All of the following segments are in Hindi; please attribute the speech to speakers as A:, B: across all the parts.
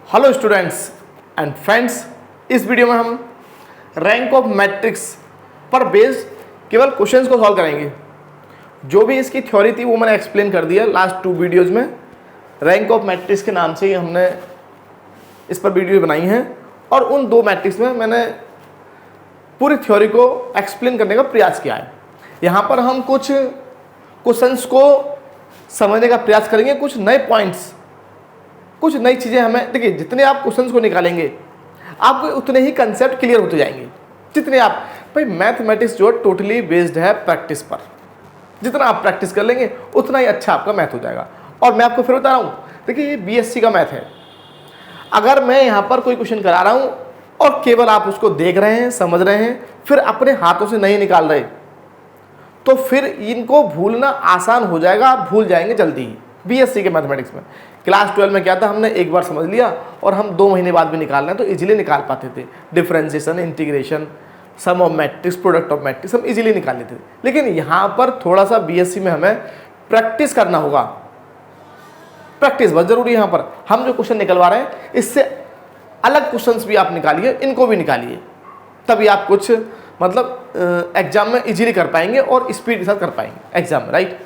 A: हेलो स्टूडेंट्स एंड फ्रेंड्स, इस वीडियो में हम रैंक ऑफ मैट्रिक्स पर बेस्ड केवल क्वेश्चंस को सॉल्व करेंगे। जो भी इसकी थ्योरी थी वो मैंने एक्सप्लेन कर दिया लास्ट 2 वीडियोज़ में। रैंक ऑफ मैट्रिक्स के नाम से ही हमने इस पर वीडियो बनाई हैं और उन 2 मैट्रिक्स में मैंने पूरी थ्योरी को एक्सप्लेन करने का प्रयास किया है। यहाँ पर हम कुछ क्वेश्चंस को समझने का प्रयास करेंगे, कुछ नए पॉइंट्स, कुछ नई चीज़ें हमें। देखिए, जितने आप क्वेश्चंस को निकालेंगे आपको उतने ही कंसेप्ट क्लियर होते जाएंगे। जितने आप भाई मैथमेटिक्स जो टोटली बेस्ड है प्रैक्टिस पर, जितना आप प्रैक्टिस कर लेंगे उतना ही अच्छा आपका मैथ हो जाएगा। और मैं आपको फिर बता रहा हूँ, देखिए ये बीएससी का मैथ है। अगर मैं यहाँ पर कोई क्वेश्चन करा रहा हूँ और केवल आप उसको देख रहे हैं, समझ रहे हैं, फिर अपने हाथों से नहीं निकाल रहे, तो फिर इनको भूलना आसान हो जाएगा, आप भूल जाएंगे जल्दी ही। बीएससी के मैथमेटिक्स में क्लास 12 में क्या था, हमने एक बार समझ लिया और हम 2 महीने बाद भी निकाल रहे हैं तो इजीली निकाल पाते थे। Differentiation, integration, sum of matrix, product of matrix हम इजीली निकाल लेते थे। लेकिन यहाँ पर थोड़ा सा बीएससी में हमें प्रैक्टिस करना होगा। प्रैक्टिस बहुत जरूरी है। यहाँ पर हम जो क्वेश्चन निकलवा रहे हैं इससे अलग क्वेश्चंस भी आप निकालिए, इनको भी निकालिए, तभी आप कुछ मतलब एग्जाम में इजीली कर पाएंगे और स्पीड के साथ कर पाएंगे एग्जाम में, राइट।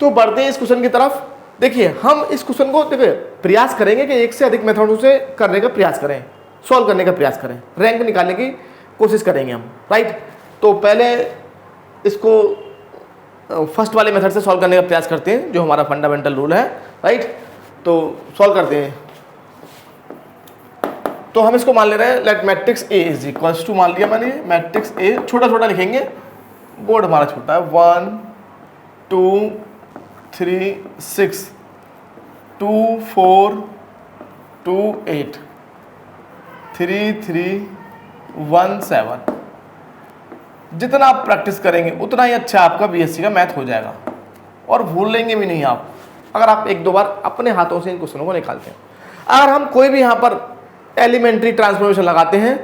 A: तो बढ़ते हैं इस क्वेश्चन की तरफ। देखिए, हम इस क्वेश्चन को देखिए प्रयास करेंगे कि एक से अधिक मेथडों से करने का प्रयास करें, सॉल्व करने का प्रयास करें, रैंक निकालने की कोशिश करेंगे हम, राइट। तो पहले इसको फर्स्ट वाले मेथड से सॉल्व करने का प्रयास करते हैं, जो हमारा फंडामेंटल रूल है, राइट। तो सॉल्व करते हैं। तो हम इसको मान ले रहे हैं, let matrix A is equals to, मान लिया मैंने मैट्रिक्स ए, छोटा छोटा लिखेंगे, बोर्ड हमारा छोटा है, 1 2 3 6 2 4 2 8 3 3 1 7। जितना आप प्रैक्टिस करेंगे उतना ही अच्छा आपका बीएससी का मैथ हो जाएगा और भूल लेंगे भी नहीं आप, अगर आप 1-2 बार अपने हाथों से इन क्वेश्चनों को निकालते हैं। अगर हम कोई भी यहाँ पर एलिमेंट्री ट्रांसफॉर्मेशन लगाते हैं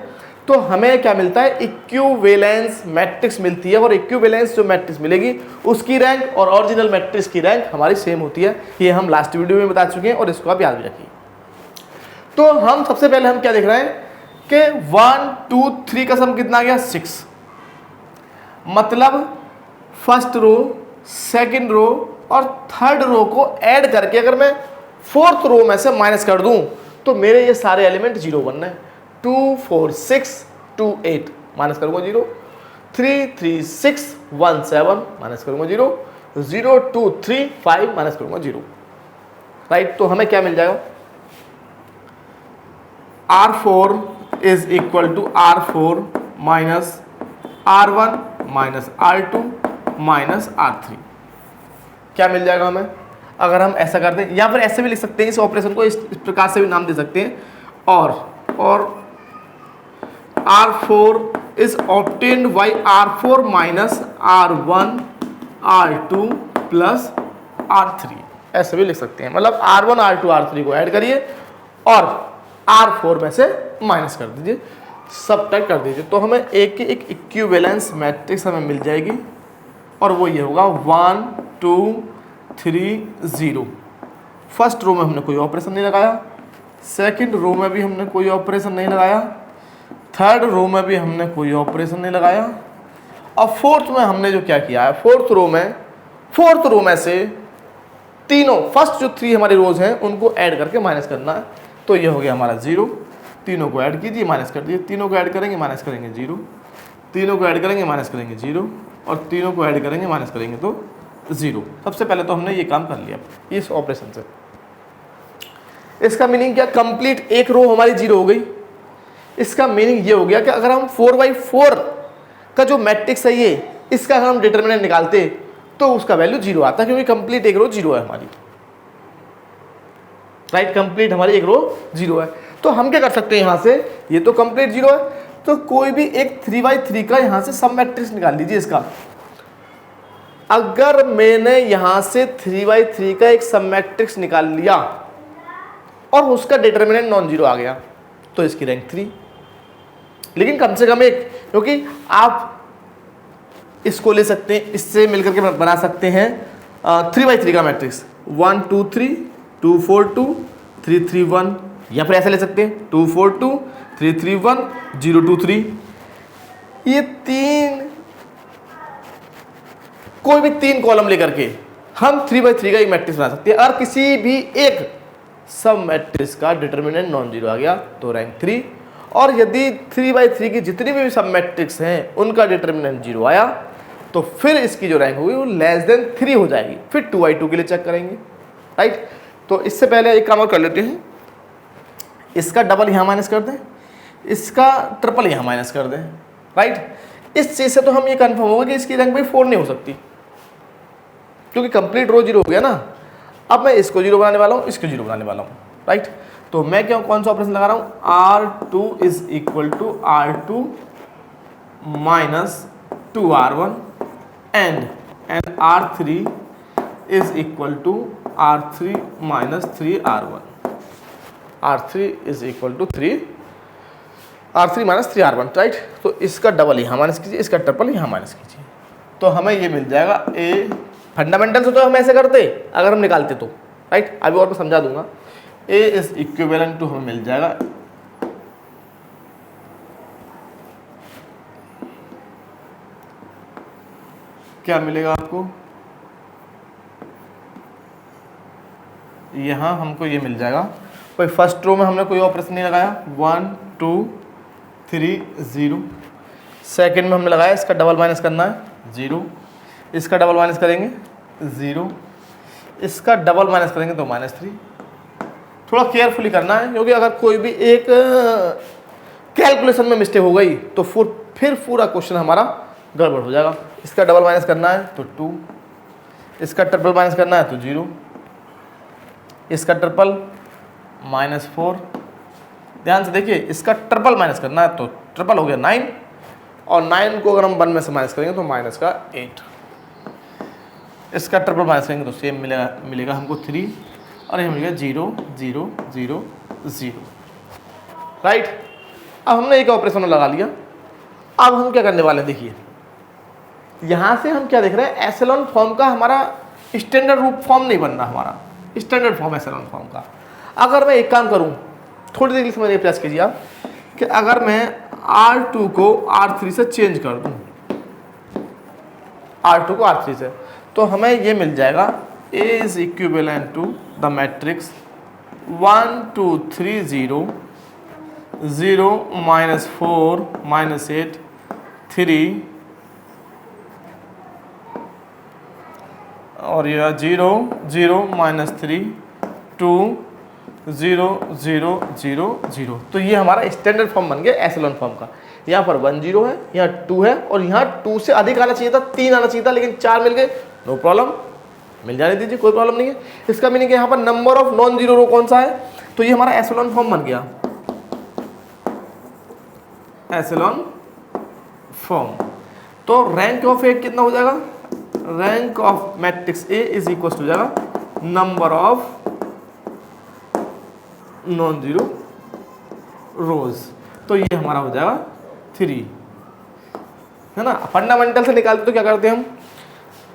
A: तो हमें क्या मिलता है, इक्विवेलेंस मैट्रिक्स मिलती है। और इक्विवेलेंस जो मैट्रिक्स मिलेगी उसकी रैंक और ओरिजिनल मैट्रिक्स की रैंक हमारी सेम होती है। ये हम लास्ट वीडियो में बता चुके हैं और इसको आप याद भी रखिए। तो हम सबसे पहले हम क्या देख रहे हैं कि 1 2 3 का सम कितना आ गया, 6। मतलब फर्स्ट रो, सेकंड रो और थर्ड रो को ऐड करके अगर मैं फोर्थ रो में से माइनस कर दूं तो मेरे ये सारे एलिमेंट 0 बनना है। 2 4 6 2 8 माइनस करूंगा 0, 3 3 6 1 7 माइनस करूंगा 0, 0 2 3 5 माइनस करूंगा 0, राइट। तो हमें क्या मिल जाएगा, R4 is equal to R4 minus R1 minus R2 minus R3। क्या मिल जाएगा हमें अगर हम ऐसा करते हैं, या फिर ऐसे भी लिख सकते हैं, इस ऑपरेशन को इस प्रकार से भी नाम दे सकते हैं, और R4 is obtained by R4 minus R1 R2 plus R3, ऐसे भी लिख सकते हैं। मतलब R1 R2 R3 को ऐड करिए और R4 में से माइनस कर दीजिए, सबट्रैक्ट कर दीजिए, तो हमें एक इक्विवेलेंस मैट्रिक्स हमें मिल जाएगी और वो ये होगा 1 2 3 0। फर्स्ट रो में हमने कोई ऑपरेशन नहीं लगाया, सेकंड रो में भी हमने कोई ऑपरेशन नहीं लगाया, थर्ड रो में भी हमने कोई ऑपरेशन नहीं लगाया, और फोर्थ में हमने जो क्या किया है, फोर्थ रो में से तीनों फर्स्ट जो 3 हमारी रोज हैं उनको ऐड करके माइनस करना है। तो ये हो गया हमारा 0, तीनों को ऐड कीजिए, माइनस कर दीजिए, तीनों को ऐड करेंगे माइनस करेंगे 0, तीनों को ऐड करेंगे माइनस करेंगे 0, और तीनों को ऐड करेंगे माइनस करेंगे तो 0। सबसे पहले तो हमने ये काम कर लिया इस ऑपरेशन से। इसका मीनिंग क्या, कंप्लीट एक रो हमारी 0 हो गई। इसका मीनिंग ये हो गया कि अगर हम 4/4 का जो मैट्रिक्स है ये, इसका अगर हम डिटरमिनेंट निकालते तो उसका वैल्यू 0 आता, क्योंकि कंप्लीट एक रो 0 है हमारी, राइट। कंप्लीट हमारी एक रो 0 है। तो हम क्या कर सकते हैं, यहाँ से ये तो कंप्लीट 0 है, तो कोई भी एक 3/3 का यहाँ से सब मैट्रिक्स निकाल लीजिए इसका। अगर मैंने यहां से 3/3 का एक सब मैट्रिक्स निकाल लिया और उसका डिटरमिनेंट नॉन जीरो आ गया तो इसकी रैंक 3, लेकिन कम से कम एक, क्योंकि आप इसको ले सकते हैं, इससे मिलकर के बना सकते हैं 3/3 का मैट्रिक्स, 1 2 3 2 4 2 3 3 1 या फिर ऐसे ले सकते हैं 2 4 2 3 3 1 0 2 3। ये तीन, कोई भी तीन कॉलम लेकर के हम 3/3 का एक मैट्रिक्स बना सकते हैं। अगर किसी भी एक सब मैट्रिक्स का डिटर्मिनेंट नॉन जीरो आ गया तो रैंक 3, और यदि 3/3 की जितनी भी सब मैट्रिक्स हैं उनका डिटर्मिनेंट जीरो आया तो फिर इसकी जो रैंक होगी वो लेस देन 3 हो जाएगी। फिर 2/2 के लिए चेक करेंगे, राइट। तो इससे पहले एक काम और कर लेते हैं, इसका डबल यहाँ माइनस कर दें, इसका ट्रिपल यहाँ माइनस कर दें, राइट। इस चीज़ से तो हम ये कन्फर्म होगा कि इसकी रैंक भाई 4 नहीं हो सकती, क्योंकि कंप्लीट रो जीरो हो गया ना। अब मैं इसको जीरो बनाने वाला हूँ, इसको जीरो बनाने वाला हूँ, राइट। तो मैं क्यों कौन सा ऑपरेशन लगा रहा हूँ, R2 is equal to R2 minus 2R1 and R3 is equal to R3 minus 3R1। R3 is equal to R3 minus 3R1, right. तो इसका डबल यहाँ माइनस कीजिए, इसका ट्रिपल यहाँ माइनस कीजिए, तो हमें ये मिल जाएगा ए। फंडामेंटल से तो हम ऐसे करते अगर हम निकालते तो, राइट। अभी और मैं समझा दूंगा। ए इज इक्विवेलेंट टू हमें मिल जाएगा क्या मिलेगा आपको, यहाँ हमको ये मिल जाएगा, कोई फर्स्ट रो में हमने कोई ऑपरेशन नहीं लगाया, 1 2 3 0। सेकेंड में हमने लगाया, इसका डबल माइनस करना है 0, इसका डबल माइनस करेंगे 0, इसका डबल माइनस करेंगे तो -3। थोड़ा केयरफुली करना है, क्योंकि अगर कोई भी एक कैलकुलेशन में मिस्टेक हो गई तो फिर पूरा क्वेश्चन हमारा गड़बड़ हो जाएगा। इसका डबल माइनस करना है तो 2, इसका ट्रिपल माइनस करना है तो 0, इसका ट्रिपल -4। ध्यान से देखिए, इसका ट्रिपल माइनस करना है तो ट्रिपल हो गया 9, और 9 को अगर हम 1 में से माइनस करेंगे तो माइनस का 8। इसका ट्रिपल माइनस करेंगे तो सेम मिलेगा हमको 3, और ये मिलेगा 0 0 0 0, राइट। अब हमने एक ऑपरेशन लगा लिया। अब हम क्या करने वाले हैं, देखिए यहाँ से हम क्या देख रहे हैं, एसेलॉन फॉर्म का हमारा स्टैंडर्ड रूप फॉर्म नहीं बन रहा, हमारा स्टैंडर्ड फॉर्म एसेलॉन फॉर्म का। अगर मैं एक काम करूँ, थोड़ी देर समझने का प्रयास कीजिए आप, कि अगर मैं R2 को R3 से चेंज कर दूँ, R2 को R3 से, तो हमें ये मिल जाएगा A is equivalent to the matrix 1 2 3 0 0 -4 -8 3, और यह 0 0 -3 2 0 0 0 0। तो ये हमारा स्टैंडर्ड फॉर्म बन गया एसेलॉन फॉर्म का। यहाँ पर 1 0 है, यहाँ 2 है, और यहाँ 2 से अधिक आना चाहिए था, 3 आना चाहिए था, लेकिन 4 मिल गए, नो प्रॉब्लम, मिल जाने दीजिए, कोई प्रॉब्लम नहीं है। इसका मीनिंग यहाँ पर नंबर ऑफ नॉन जीरो रो कौन सा है, तो ये हमारा एसेलॉन फॉर्म बन गया, एसेलॉन फॉर्म। तो रैंक ऑफ ए कितना हो जाएगा, rank of matrix A is equal to जाएगा number of non zero rows. तो ये हमारा हो जाएगा 3, है ना। फंडामेंटल से निकालते तो क्या करते हम,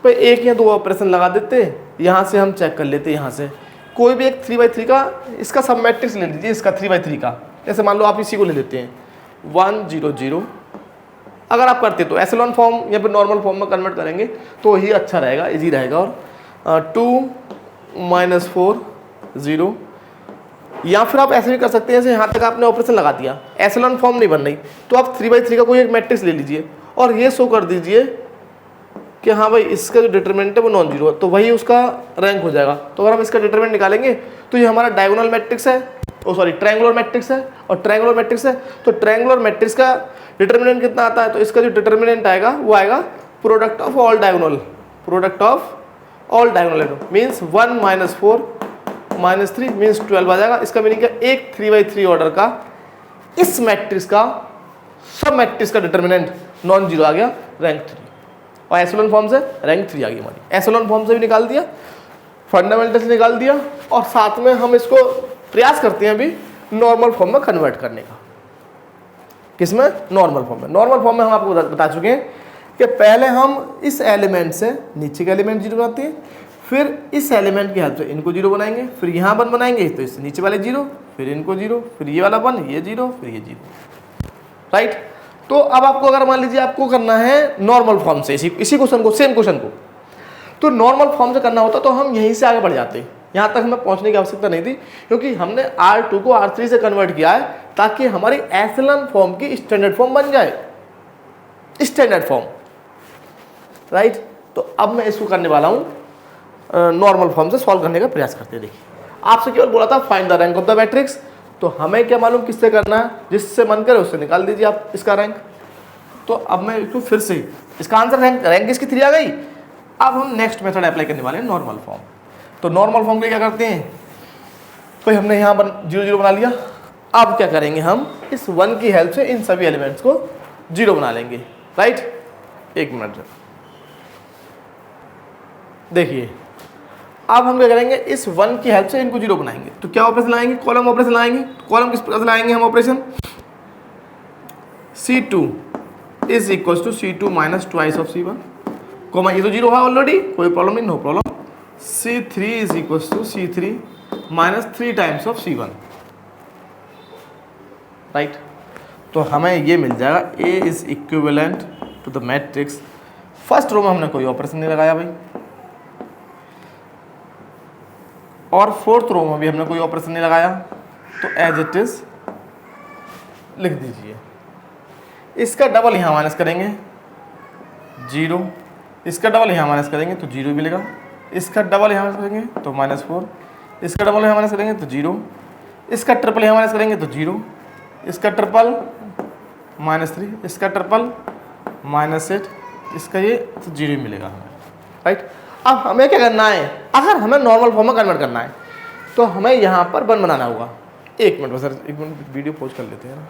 A: भाई एक या दो ऑपरेशन लगा देते, यहाँ से हम चेक कर लेते, यहाँ से कोई भी एक 3/3 का इसका सब मैट्रिक्स ले लीजिए, इसका 3/3 का, जैसे मान लो आप इसी को ले लेते हैं 1 0 0। अगर आप करते तो एसेलॉन फॉर्म या फिर नॉर्मल फॉर्म में कन्वर्ट करेंगे तो ही अच्छा रहेगा, इजी रहेगा। और 2 -4 0, या फिर आप ऐसे भी कर सकते हैं, जैसे यहाँ तक आपने ऑपरेशन लगा दिया, एसेलॉन फॉर्म नहीं बन रही, तो आप 3/3 का कोई एक मैट्रिक्स ले लीजिए और ये शो कर दीजिए कि हाँ भाई इसका जो डिटरमिनेंट है वो नॉन जीरो है, तो वही उसका रैंक हो जाएगा। तो अगर हम इसका डिटरमिनेंट निकालेंगे तो ये हमारा डायगोनल मैट्रिक्स है, ट्रायंगुलर मैट्रिक्स है, और ट्रायंगुलर मैट्रिक्स है, तो ट्रायंगुलर मैट्रिक्स का डिटरमिनेंट कितना आता है, तो इसका जो डिटरमिनेंट आएगा वो आएगा product of all diagonal, product of all diagonal means 1 -4 -3 means 12 आ जाएगा। इसका मीनिंग क्या, एक 3/3 ऑर्डर का इस मैट्रिक्स का सब मैट्रिक्स का डिटरमिनेंट नॉन जीरो आ गया, रैंक 3। और एसेलॉन फॉर्म से रैंक 3 आ गई हमारी। एसेलॉन फॉर्म से भी निकाल दिया, फंडामेंटल से निकाल दिया, और साथ में हम इसको प्रयास करते हैं अभी नॉर्मल फॉर्म में कन्वर्ट करने का। किसमें, नॉर्मल फॉर्म में। नॉर्मल फॉर्म में हम आपको बता चुके हैं कि पहले हम इस एलिमेंट से नीचे का एलिमेंट जीरो बनाते हैं, फिर इस एलिमेंट की हेल्प से इनको जीरो बनाएंगे, फिर यहाँ 1 बनाएंगे तो इससे नीचे वाले जीरो, फिर इनको जीरो, फिर ये वाला 1, ये जीरो, फिर ये जीरो, राइट। तो अब आपको अगर मान लीजिए आपको करना है नॉर्मल फॉर्म से इसी क्वेश्चन को, सेम क्वेश्चन को, तो नॉर्मल फॉर्म से करना होता तो हम यहीं से आगे बढ़ जाते, यहाँ तक हमें पहुँचने की आवश्यकता नहीं थी, क्योंकि हमने R2 को R3 से कन्वर्ट किया है ताकि हमारी एशेलन फॉर्म की स्टैंडर्ड फॉर्म बन जाए, स्टैंडर्ड फॉर्म, राइट। तो अब मैं इसको करने वाला हूँ नॉर्मल फॉर्म से सॉल्व करने का प्रयास करते हैं। देखिए आपसे केवल बोला था find the rank of the matrix, तो हमें क्या मालूम किससे करना है, जिससे मन करे उससे निकाल दीजिए आप इसका रैंक। तो अब मैं इसको फिर से, इसका आंसर रैंक इसकी 3 आ गई। अब हम नेक्स्ट मेथड अप्लाई करने वाले हैं नॉर्मल फॉर्म। तो नॉर्मल फॉर्म के क्या करते हैं, भाई हमने यहाँ पर 0 0 बना लिया, अब क्या करेंगे हम इस 1 की हेल्प से इन सभी एलिमेंट्स को 0 बना लेंगे, राइट। एक मिनट देखिए, अब हम क्या करेंगे इस 1 की हेल्प से इनको 0 बनाएंगे, तो क्या ऑपरेशन लाएंगे, कॉलम ऑपरेशन लाएंगे। कॉलम किस प्रकार से लाएंगे हम operation, C2 is equal to C2 minus twice of C1, comma ये तो 0 है ऑलरेडी, कोई प्रॉब्लम नहीं, no problem. C3 is equal to C3 minus 3 times of C1, right. तो हमें ये मिल जाएगा A is equivalent to the matrix, first row में हमने कोई ऑपरेशन नहीं लगाया भाई, और फोर्थ रो में भी हमने कोई ऑपरेशन नहीं लगाया, तो एज इट इज लिख दीजिए। इसका डबल यहाँ माइनस करेंगे 0, इसका डबल यहाँ माइनस करेंगे तो 0 मिलेगा, इसका डबल यहाँ माइनस करेंगे तो -4, इसका डबल यहाँ माइनस करेंगे तो 0, इसका ट्रिपल यहाँ माइनस करेंगे तो 0, इसका ट्रिपल -3, इसका ट्रिपल -8, इसका ये तो 0 मिलेगा हमें, राइट। अब हमें क्या करना है, अगर हमें नॉर्मल फॉर्म में कन्वर्ट करना है तो हमें यहाँ पर 1 बनाना होगा। एक मिनट सर, एक मिनट वीडियो पॉज कर लेते हैं ना।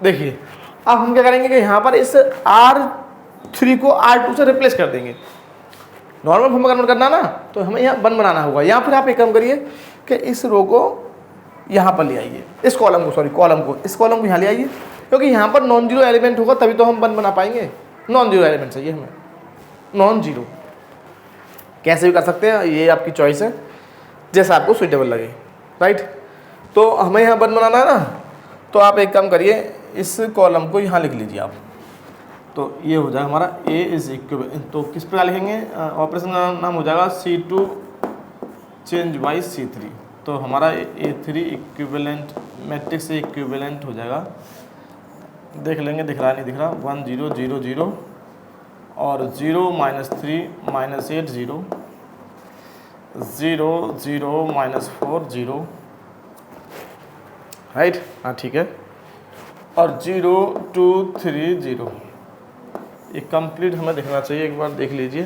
A: देखिए अब हम क्या करेंगे कि यहाँ पर इस R3 को R2 से रिप्लेस कर देंगे। नॉर्मल फॉर्म में कन्वर्ट करना ना, तो हमें यहाँ 1 बनाना होगा, या फिर आप एक काम करिए कि इस रो को यहाँ पर ले आइए, इस कॉलम को, सॉरी कॉलम को, इस कॉलम को यहाँ ले आइए, क्योंकि यहाँ पर नॉन जीरो एलिमेंट होगा तभी तो हम 1 बना पाएंगे। नॉन जीरो एलिमेंट चाहिए हमें, नॉन जीरो, कैसे भी कर सकते हैं, ये आपकी चॉइस है, जैसा आपको सुइटेबल लगे, राइट। तो हमें यहाँ 1 बनाना है ना, तो आप एक काम करिए, इस कॉलम को यहाँ लिख लीजिए आप, तो ये हो जाएगा हमारा A इज इक्विवेलेंट, तो किस प्रकार लिखेंगे, ऑपरेशन का नाम हो जाएगा C2 चेंज बाई C3, तो हमारा A3 इक्विवेलेंट मैट्रिक्स से इक्विवेलेंट हो जाएगा, देख लेंगे, दिख रहा नहीं दिख रहा, 1 0 0 0 और 0 -3 -8 0 0 0 -4 0, राइट, हाँ ठीक है, और 0 2 3 0, ये कंप्लीट हमें दिखना चाहिए, एक बार देख लीजिए।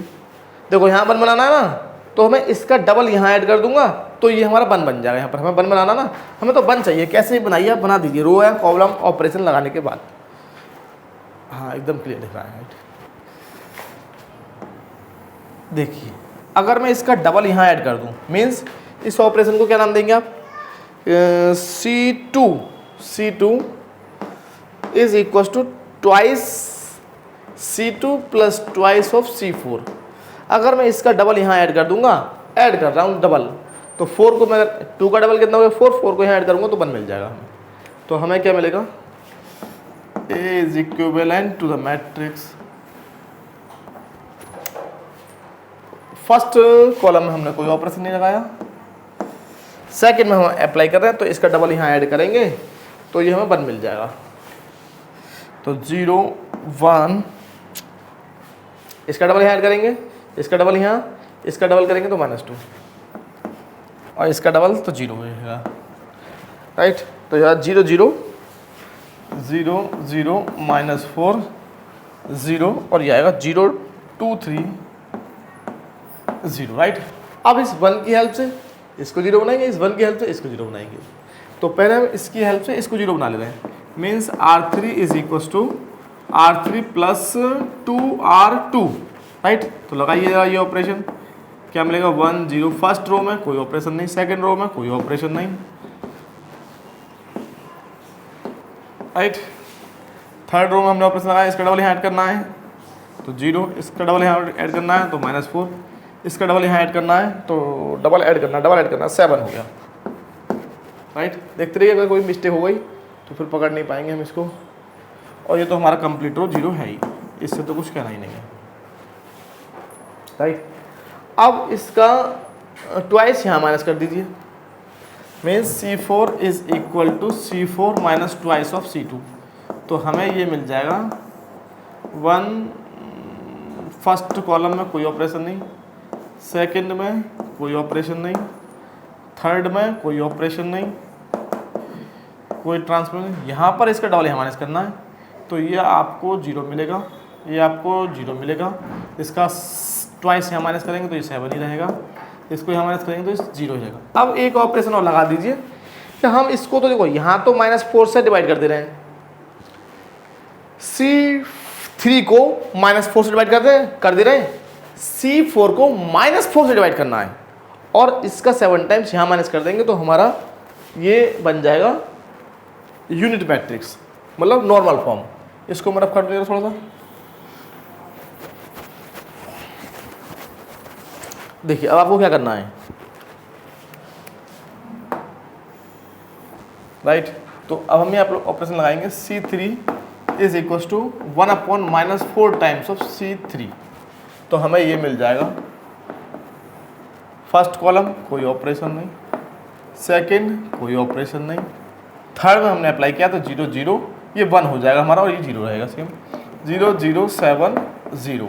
A: देखो यहाँ 1 बनाना है ना, तो हमें इसका डबल यहाँ ऐड कर दूंगा तो ये हमारा 1 बन जाएगा। यहाँ पर हमें 1 बनाना ना, हमें तो 1 चाहिए, कैसे बनाइए आप बना दीजिए, रो है कॉलम ऑपरेशन लगाने के बाद, हाँ एकदम क्लियर दिख रहा है, राइट। देखिए अगर मैं इसका डबल यहाँ ऐड कर दूँ, मीन्स इस ऑपरेशन को क्या नाम देंगे आप, C2 is equal to twice C2 plus twice of C4। अगर मैं इसका डबल यहाँ ऐड कर दूंगा, ऐड कर रहा हूँ डबल, तो 4 को मैं 2 का डबल कितना हो गया 4 को यहाँ ऐड करूँगा तो 1 मिल जाएगा हमें। तो हमें क्या मिलेगा, A is equivalent to the matrix, first column में हमने कोई ऑपरेशन नहीं लगाया, सेकंड में हम अप्लाई कर रहे हैं, तो इसका डबल यहाँ ऐड करेंगे तो ये हमें 1 मिल जाएगा। तो 0 1, इसका डबल यहाँ ऐड करेंगे, इसका डबल यहाँ, इसका डबल करेंगे तो -2, और इसका डबल तो 0 रहेगा, राइट। तो यहाँ 0 0 0 0 -4 0, और ये आएगा 0 2 3 0, राइट। अब इस 1 की हेल्प से इसको 0 बनाएंगे, इस 1 की हेल्प से इसको 0 बनाएंगे। तो पहले हम इसकी हेल्प से इसको 0 बना ले रहे हैं, means R3 is equal to R3 plus 2R2, right. तो लगाइएगा ये ऑपरेशन, क्या मिलेगा 1 0, फर्स्ट रो में कोई ऑपरेशन नहीं, सेकंड रो में कोई ऑपरेशन नहीं, राइट। थर्ड रो में हमने ऑपरेशन लगाया, इसका डबल यहाँ ऐड करना है तो 0, इसका डबल यहाँ ऐड करना है तो -4, इसका डबल यहाँ ऐड करना है तो डबल ऐड करना 7 हो गया। राइट, देखते रहिए अगर कोई मिस्टेक हो गई तो फिर पकड़ नहीं पाएंगे हम इसको। और ये तो हमारा कंप्लीट रो 0 है ही, इससे तो कुछ कहना ही नहीं है। राइट, अब इसका ट्वाइस यहाँ माइनस कर दीजिए, means C4 is equal to C4 minus twice of C2। तो हमें ये मिल जाएगा 1, फर्स्ट कॉलम में कोई ऑपरेशन नहीं, सेकंड में कोई ऑपरेशन नहीं, थर्ड में कोई ऑपरेशन नहीं, कोई ट्रांसफर नहीं। यहाँ पर इसका डबल यहाँ माइनस करना है तो ये आपको 0 मिलेगा, ये आपको 0 मिलेगा। इसका ट्वाइस यहाँ माइनस करेंगे तो ये 7 ही रहेगा, इसको यहाँ माइनस करेंगे तो ये 0 हो जाएगा। अब एक ऑपरेशन और लगा दीजिए कि हम इसको तो देखो यहाँ तो -4 से डिवाइड कर दे रहे हैं, C3 को -4 से डिवाइड कर दे रहे हैं, C4 को -4 से डिवाइड करना है और इसका 7 टाइम्स यहाँ माइनस कर देंगे तो हमारा ये बन जाएगा यूनिट मैट्रिक्स, मतलब नॉर्मल फॉर्म। इसको मैं रफ कर दूँगा थोड़ा सा। देखिए अब आपको क्या करना है। राइट, तो अब हम यहाँ ऑपरेशन लगाएंगे C3 is equal to 1/-4 times of C3। तो हमें ये मिल जाएगा, फर्स्ट कॉलम कोई ऑपरेशन नहीं, सेकंड कोई ऑपरेशन नहीं, थर्ड में हमने अप्लाई किया तो 0 0, ये 1 हो जाएगा हमारा और ये 0 रहेगा सेम, 0 0 7 0।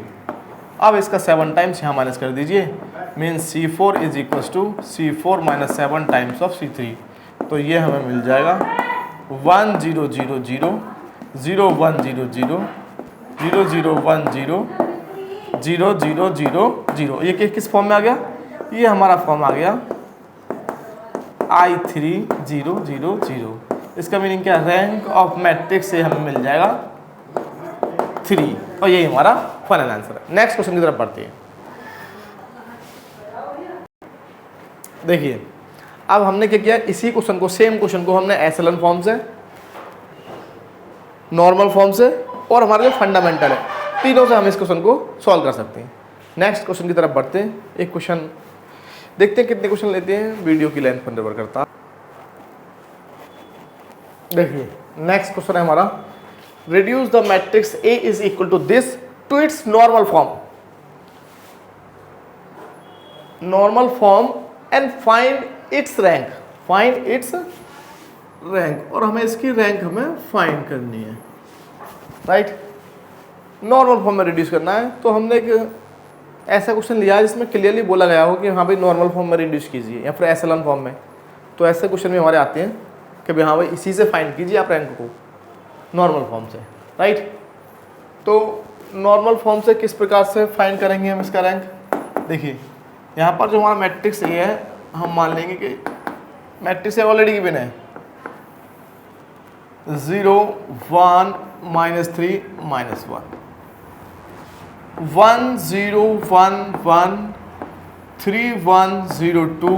A: अब इसका 7 टाइम्स यहाँ माइनस कर दीजिए, means C4 is equal to C4 minus 7 times of C3। तो ये हमें मिल जाएगा 1 0 0 0 0 1 0 0 0 0 1 0 0 0 0 0। ये किस फॉर्म में आ गया? ये हमारा फॉर्म आ गया I3 0 0 0। इसका मीनिंग क्या? रैंक ऑफ मैट्रिक्स से हमें मिल जाएगा 3 और यही हमारा फाइनल आंसर है। नेक्स्ट क्वेश्चन की तरफ बढ़ते हैं। देखिए अब हमने क्या किया, इसी क्वेश्चन को, सेम क्वेश्चन को हमने एसएलएन फॉर्म से, नॉर्मल फॉर्म से और हमारे जो फंडामेंटल है, तीनों से हम इस क्वेश्चन को सॉल्व कर सकते हैं। नेक्स्ट क्वेश्चन की तरफ बढ़ते हैं। एक क्वेश्चन देखते हैं कितने क्वेश्चन लेते हैं, वीडियो की लेंथ पर निर्भर करता है। देखिए नेक्स्ट क्वेश्चन है हमारा, reduce the matrix A is equal to this to its normal form and find its rank. Find its rank, और हमें इसकी रैंक हमें फाइंड करनी है। राइट, नॉर्मल फॉर्म में रिड्यूस करना है। तो हमने एक ऐसा क्वेश्चन लिया है जिसमें क्लियरली बोला गया हो कि हाँ भाई नॉर्मल फॉर्म में रिड्यूस कीजिए या फिर एसएलएन फॉर्म में। तो ऐसे क्वेश्चन भी हमारे आते हैं कि भाई हाँ भाई इसी से फाइंड कीजिए आप रैंक को नॉर्मल फॉर्म से। राइट, तो नॉर्मल फॉर्म से किस प्रकार से फाइंड करेंगे हम इसका रैंक? देखिए यहाँ पर जो हमारा मैट्रिक्स ए है, हम मान लेंगे कि मैट्रिक्स ऑलरेडी गिवन है 0 1 -3 -1 1 0 1 1 3 1 0 2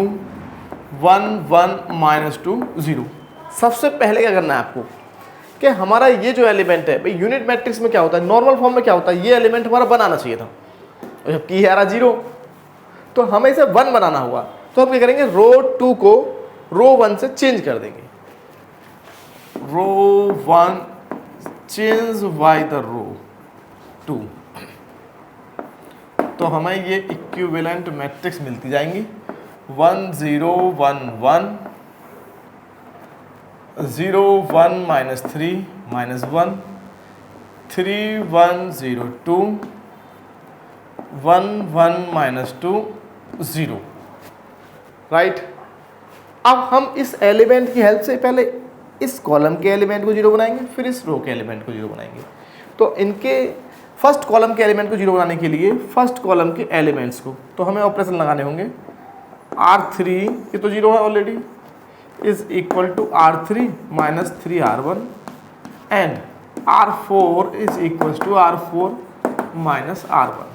A: 1 1 -2 0। सबसे पहले क्या करना है आपको कि हमारा ये जो एलिमेंट है भाई, यूनिट मैट्रिक्स में क्या होता है, नॉर्मल फॉर्म में क्या होता है, ये एलिमेंट हमारा 1 आना चाहिए था, जबकि ये आ रहा 0, तो हमें इसे 1 बनाना होगा। तो हम क्या करेंगे, रो 2 को रो 1 से चेंज कर देंगे। रो 1 चेंज बाय द रो 2, तो हमें ये इक्विवेलेंट मैट्रिक्स मिलती जाएंगी। 1 0 1 1 0 1 -3 -1 3 1 0 2 1 1 -2 0। राइट, अब हम इस एलिमेंट की हेल्प से पहले इस कॉलम के एलिमेंट को 0 बनाएंगे, फिर इस रो के एलिमेंट को 0 बनाएंगे। तो इनके फर्स्ट कॉलम के एलिमेंट को 0 बनाने के लिए फर्स्ट कॉलम के एलिमेंट्स को तो हमें ऑपरेशन लगाने होंगे। R3 ये तो 0 है already, is equal to R3 minus 3R1 and R4 is equal to R4 minus R1।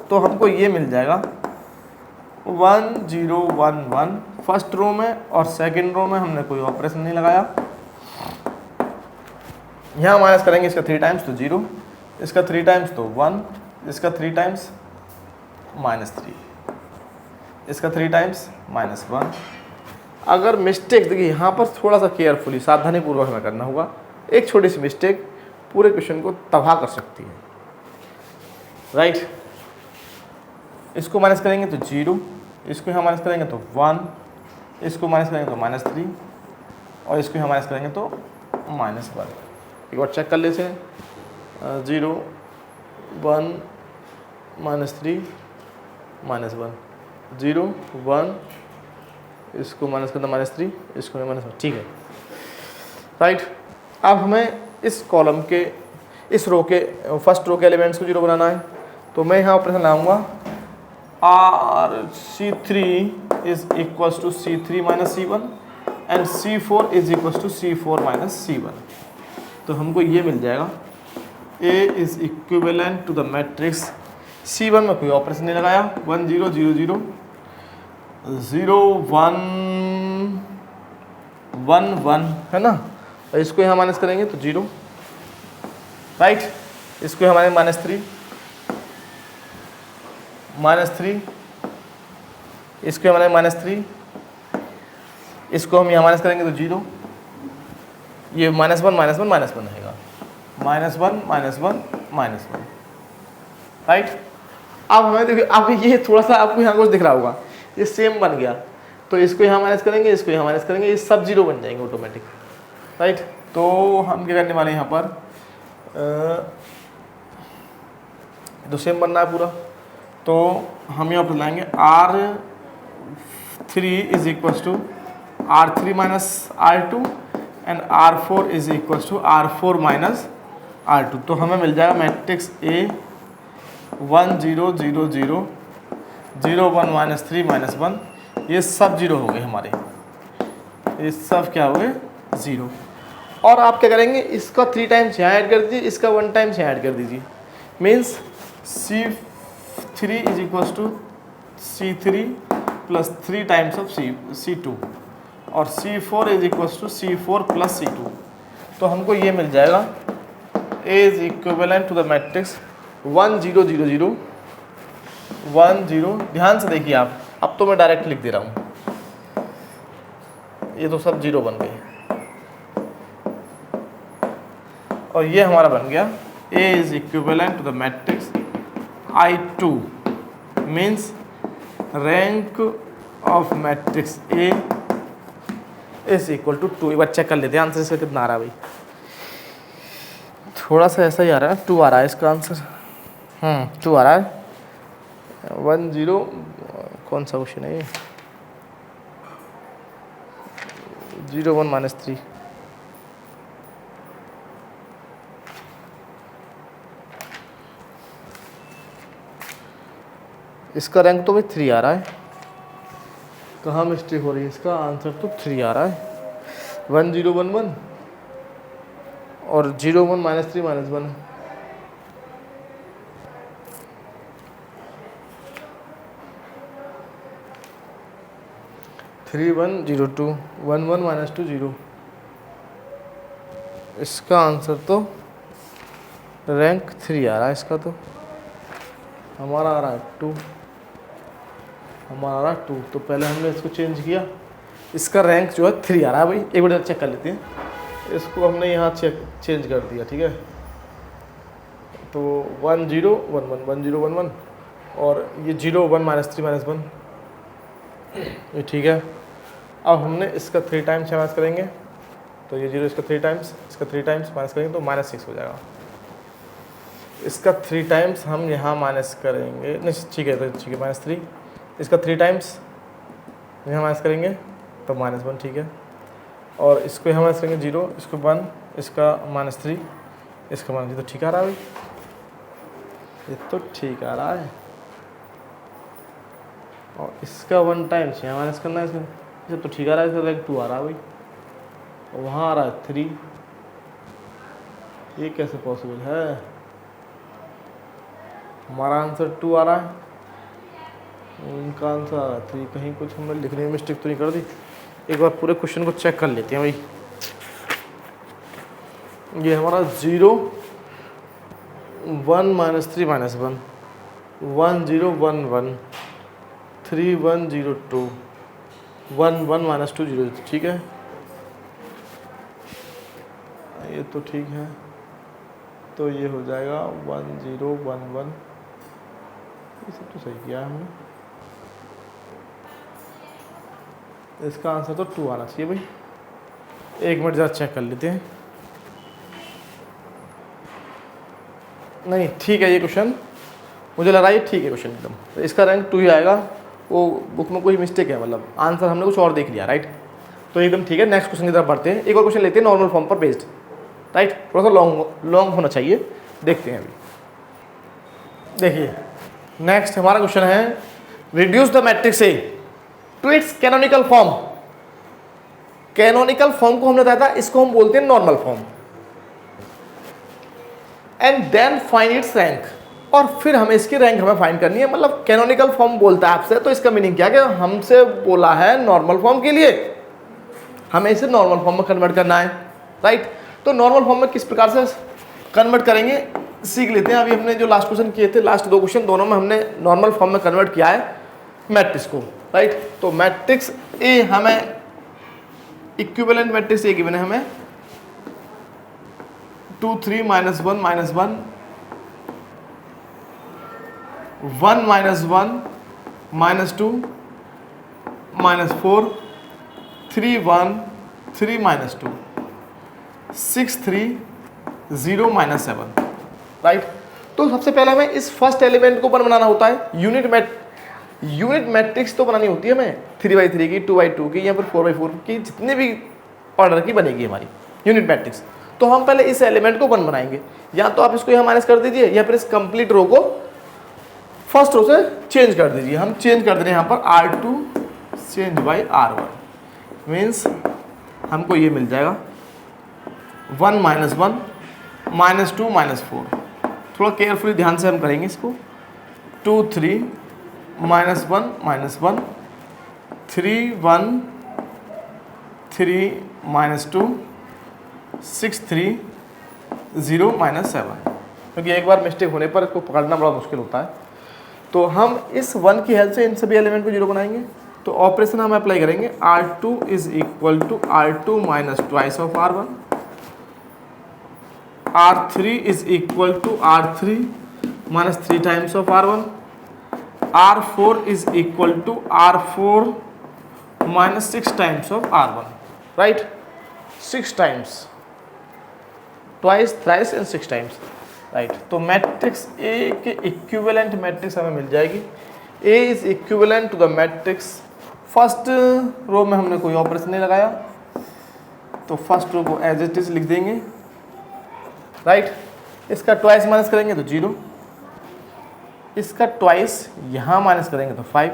A: तो हमको ये मिल जाएगा 1 0 1 1 फर्स्ट रो में, और सेकंड रो में हमने कोई ऑपरेशन नहीं लगाया। यहाँ माइनस करेंगे इसका 3 टाइम्स तो 0, इसका 3 टाइम्स तो 1, इसका 3 टाइम्स -3, इसका 3 टाइम्स -1। अगर मिस्टेक, देखिए यहाँ पर थोड़ा सा केयरफुली सावधानीपूर्वक हमें करना होगा, एक छोटी सी मिस्टेक पूरे क्वेश्चन को तबाह कर सकती है, राइट। इसको माइनस करेंगे तो 0, इसको यहाँ माइनस करेंगे तो 1, इसको माइनस करेंगे तो -3 और इसको यहाँ माइनस करेंगे तो -1। एक बार चेक कर लेते हैं, 0 1 -3 -1, 0 1, इसको माइनस करना -3, इसको -1, ठीक है, राइट। अब हमें इस कॉलम के, इस रो के, फर्स्ट रो के एलिमेंट्स को 0 बनाना है, तो मैं यहाँ ऑपरेशन लाऊंगा C3 is equals to C3 minus C1 and C4 is equals to C4 minus C1। तो हमको ये मिल जाएगा A is equivalent to the matrix C1 में कोई ऑपरेशन नहीं लगाया, 1 0 0 0 0 1 1 1 है ना। और इसको यहाँ माइनस करेंगे तो 0, राइट। इसको हमारे -3 -3, इसको हमारे -3, इसको हम यहाँ माइनस करेंगे तो 0, ये -1 -1 -1 रहेगा, -1 -1 राइट। अब हमें देखिए, अब ये थोड़ा सा आपको यहाँ कुछ दिख रहा होगा, ये सेम बन गया, तो इसको यहाँ माइनस करेंगे, इसको यहाँ माइनस करेंगे, ये सब 0 बन जाएंगे ऑटोमेटिक, राइट। तो हम क्या करने वाले हैं यहाँ पर, तो सेम बनना है पूरा, तो हम यहाँ पर लाएंगे R3 is equals to R3 minus R2 and R4 is equals to R4 minus R2। तो हमें मिल जाएगा मैट्रिक्स A 1 0 0 0 0 1 -3 -1, ये सब 0 हो गए हमारे, ये सब क्या हो गए 0। और आप क्या करेंगे, इसका 3 टाइम्स यहाँ ऐड कर दीजिए, इसका 1 टाइम्स यहाँ ऐड कर दीजिए, means C3 is equals to C3 plus 3 times of C2 और C4 is equals to C4 plus C2। तो हमको ये मिल जाएगा A is equivalent to the matrix 1 0 0 0 1 0। ध्यान से देखिए आप, अब तो मैं डायरेक्ट लिख दे रहा हूँ, ये तो सब 0 बन गए और ये हमारा बन गया A is equivalent to the matrix I2 means rank of matrix A is equal to 2। एक बार चेक कर लेते हैं आंसर इसका कितना आ रहा है भाई, थोड़ा सा ऐसा ही आ रहा है, 2 आ रहा है इसका आंसर, 2 आ रहा है, 1 0, कौन सा क्वेश्चन है ये, 0 1 -3, इसका रैंक तो भाई 3 आ रहा है, कहाँ मिस्टेक हो रही है, इसका आंसर तो 3 आ रहा है, 1 0 1 1 और 0 1 -3 -1 है। 3 1 0 2 1 1 -2 0, इसका आंसर तो रैंक 3 आ रहा है, इसका तो हमारा आ रहा है 2, हमारा आ रहा है 2। तो पहले हमने इसको चेंज किया, इसका रैंक जो है 3 आ रहा है भाई, एक बार चेक कर लेते हैं, इसको हमने यहाँ चेंज कर दिया, ठीक है। तो 1 0 1 1 1 0 1 1 और ये 0 1 -3 -1, ये ठीक है। अब हमने इसका 3 टाइम्स माइनस करेंगे, तो ये 0 इसका 3 टाइम्स, इसका 3 टाइम्स माइनस करेंगे तो -6 हो जाएगा। इसका 3 टाइम्स हम यहाँ माइनस करेंगे, नहीं ठीक है, तो ठीक है -3, इसका 3 टाइम्स यहाँ माइनस करेंगे तो -1, ठीक है। और इसको यहाँ माइनस करेंगे 0, इसको 1, इसका -3, इसका -3, तो ठीक आ रहा है भाई, ये तो ठीक आ रहा है। और इसका 1 टाइम्स यहाँ माइनस करना है, इसका ये तो ठीक आ रहा है, इसका रैंक 2 आ रहा है भाई, और वहाँ आ रहा है 3, ये कैसे पॉसिबल है, हमारा आंसर 2 आ रहा है, उनका आंसर आ रहा है 3, कहीं कुछ हमने लिखने में मिस्टेक तो नहीं कर दी। एक बार पूरे क्वेश्चन को चेक कर लेते हैं भाई, ये हमारा 0 1 -3 -1 1011 3102 11 माइनस 2 0, ठीक है, ये तो ठीक है। तो ये हो जाएगा 1011, ये सब तो सही किया हमने। इसका आंसर तो 2 आना चाहिए भाई। एक मिनट ज़रा चेक कर लेते हैं। नहीं ठीक है, ये क्वेश्चन मुझे लग रहा है ठीक है क्वेश्चन एकदम, तो इसका रैंक 2 ही आएगा। वो बुक में कोई मिस्टेक है, मतलब आंसर हमने कुछ और देख लिया, राइट। तो एकदम ठीक है। नेक्स्ट क्वेश्चन की तरफ बढ़ते हैं। एक और क्वेश्चन लेते हैं नॉर्मल फॉर्म पर बेस्ड, राइट। थोड़ा सा लॉन्ग होना चाहिए, देखते हैं अभी। देखिए नेक्स्ट हमारा क्वेश्चन है, reduce the matrix A to its canonical form. Canonical form को हमने बताया था, इसको हम बोलते हैं normal form. And then find its rank, और फिर हमें इसकी रैंक हमें फाइंड करनी है। मतलब कैनोनिकल फॉर्म बोलता है आपसे, तो इसका मीनिंग क्या है कि हमसे बोला है नॉर्मल फॉर्म के लिए हमें इसे नॉर्मल फॉर्म में कन्वर्ट करना है, राइट। तो नॉर्मल फॉर्म में किस प्रकार से कन्वर्ट करेंगे सीख लेते हैं। अभी हमने जो लास्ट क्वेश्चन किए थे, लास्ट 2 क्वेश्चन, दोनों में हमने नॉर्मल फॉर्म में कन्वर्ट किया है मैट्रिक्स को, राइट। तो मैट्रिक्स ए हमें इक्विवेलेंट मैट्रिक्स ए गिवन है हमें 2 3 -1 -1 1 -1 -2 -4 3 1 3 -2 6 3 0 -7, राइट। तो सबसे पहले हमें इस फर्स्ट एलिमेंट को बनाना होता है। यूनिट मैट्रिक्स तो बनानी होती है हमें 3×3 की, 2×2 की, या फिर 4×4 की, जितने भी ऑर्डर की बनेगी हमारी यूनिट मैट्रिक्स। तो हम पहले इस एलिमेंट को बनाएंगे, या तो आप इसको यहाँ माइनस कर दीजिए, या फिर इस कंप्लीट रो को फर्स्ट रो से चेंज कर दीजिए। हम चेंज कर दे रहे हैं यहाँ पर R2 change by R1, means हमको ये मिल जाएगा 1 -1 -2 -4। थोड़ा केयरफुली ध्यान से हम करेंगे इसको। 2 3 -1 -1 3 1 3 -2 6 3 0 -7, क्योंकि एक बार मिस्टेक होने पर इसको पकड़ना बड़ा मुश्किल होता है। तो हम इस 1 की हेल्प से इन सभी एलिमेंट को 0 बनाएंगे। तो ऑपरेशन हम अप्लाई करेंगे, R2 is equal to R2 minus twice of R1, R3 is equal to R3 minus 3 times of R1, R4 is equal to R4 minus 6 times of R1, right. 6 times, twice, thrice and 6 times, right. तो मैट्रिक्स ए के इक्विवेलेंट मैट्रिक्स हमें मिल जाएगी। A is equivalent to the matrix, first row में हमने कोई ऑपरेशन नहीं लगाया, तो फर्स्ट रो को एज इट इज लिख देंगे, राइट। इसका ट्वाइस माइनस करेंगे तो 0, इसका ट्वाइस यहाँ माइनस करेंगे तो 5,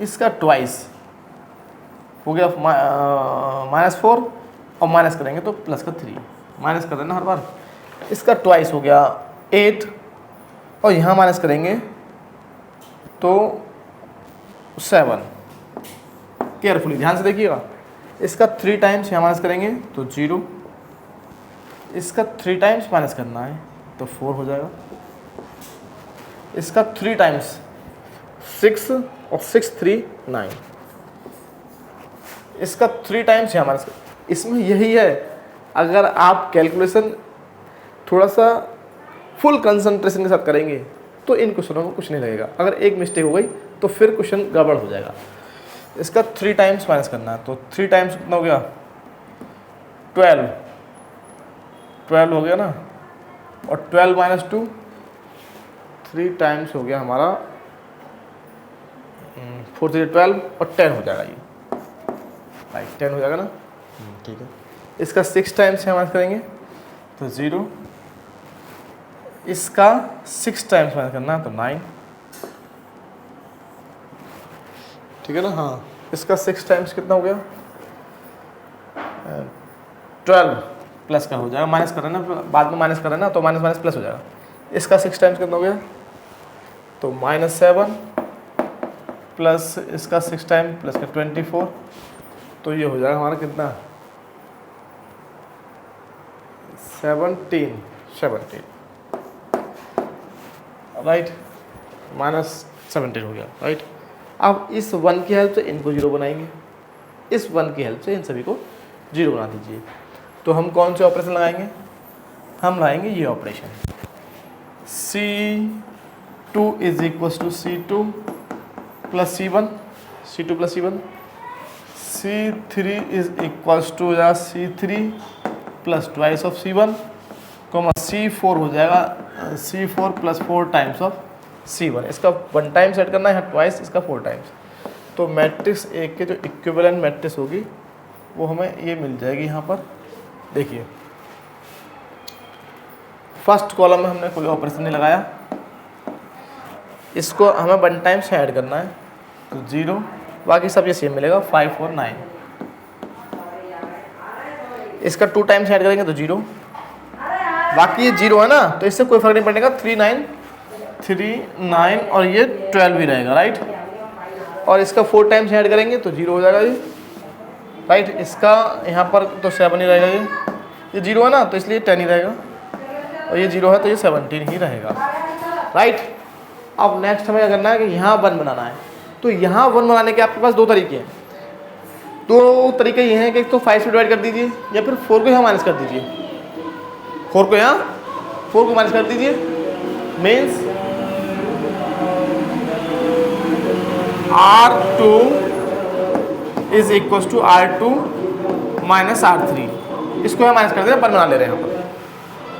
A: इसका ट्वाइस हो गया -4, और माइनस करेंगे तो प्लस का 3, माइनस कर देना हर बार। इसका ट्वाइस हो गया 8, और यहाँ माइनस करेंगे तो 7। केयरफुली ध्यान से देखिएगा। इसका 3 टाइम्स यहाँ माइनस करेंगे तो 0, इसका 3 टाइम्स माइनस करना है तो 4 हो जाएगा, इसका 3 टाइम्स 6, और 6 3 9, इसका 3 टाइम्स यहाँ माइनस। इसमें यही है, अगर आप कैलकुलेशन थोड़ा सा फुल कंसंट्रेशन के साथ करेंगे तो इन क्वेश्चनों में कुछ नहीं लगेगा। अगर एक मिस्टेक हो गई तो फिर क्वेश्चन गड़बड़ हो जाएगा। इसका 3 टाइम्स माइनस करना है, तो 3 टाइम्स कितना हो गया 12 हो गया ना, और 12 माइनस 2 3 टाइम्स हो गया हमारा 4 3 12, और 10 हो जाएगा ये, राइट। 10 हो जाएगा ना, ठीक है। इसका 6 टाइम्स यहाँ माइनस करेंगे तो 0, इसका 6 टाइम्स माइनस करना है तो 9, ठीक है ना। हाँ, इसका 6 टाइम्स कितना हो गया 12 प्लस का हो जाएगा, माइनस कर रहे ना, बाद में माइनस कर रहे ना, तो माइनस माइनस प्लस हो जाएगा। इसका 6 टाइम्स कितना हो गया तो -7, प्लस इसका 6 टाइम प्लस का 24, तो ये हो जाएगा हमारा कितना 17। राइट, -17 हो गया, राइट। अब इस 1 की हेल्प से इनको 0 बनाएंगे, इस 1 की हेल्प से इन सभी को 0 बना दीजिए। तो हम कौन से ऑपरेशन लगाएंगे? हम लगाएंगे ये operation, C2 is equal to C2 plus C1, C2 plus C1, C3 is equal to या C3 plus twice of C1, C4 हो जाएगा C4 plus 4 times of C1। इसका 1 टाइम सेट करना है, ट्वाइस, इसका 4 टाइम्स। तो मैट्रिक्स ए के जो इक्विवेलेंट मैट्रिक्स होगी वो हमें ये मिल जाएगी यहाँ पर। देखिए फर्स्ट कॉलम में हमने कोई ऑपरेशन नहीं लगाया, इसको हमें 1 टाइम से ऐड करना है तो 0, बाकी सब ये सेम मिलेगा 5 और 9। इसका 2 टाइम से ऐड करेंगे तो 0, बाकी ये 0 है ना, तो इससे कोई फर्क नहीं पड़ेगा। 3 9 और ये 12 ही रहेगा, राइट। और इसका 4 टाइम्स ऐड करेंगे तो 0 हो जाएगा ये, राइट। इसका यहाँ पर तो 7 ही रहेगा, ये 0 है ना, तो इसलिए 10 ही रहेगा, और ये 0 है तो ये 17 ही रहेगा, राइट। अब नेक्स्ट हमें क्या करना है कि यहाँ 1 बनाना है। तो यहाँ 1 बनाने के आपके पास 2 तरीके हैं। 2 तरीके ये हैं कि एक तो 5 से डिवाइड कर दीजिए, या फिर 4 को यहाँ माइनस कर दीजिए, 4 को माइनस कर दीजिए। Means R2 is equal to R2 minus R3, इसको यहाँ माइनस कर दे रहे हैं, 1 बना ले रहे हैं यहाँ पर,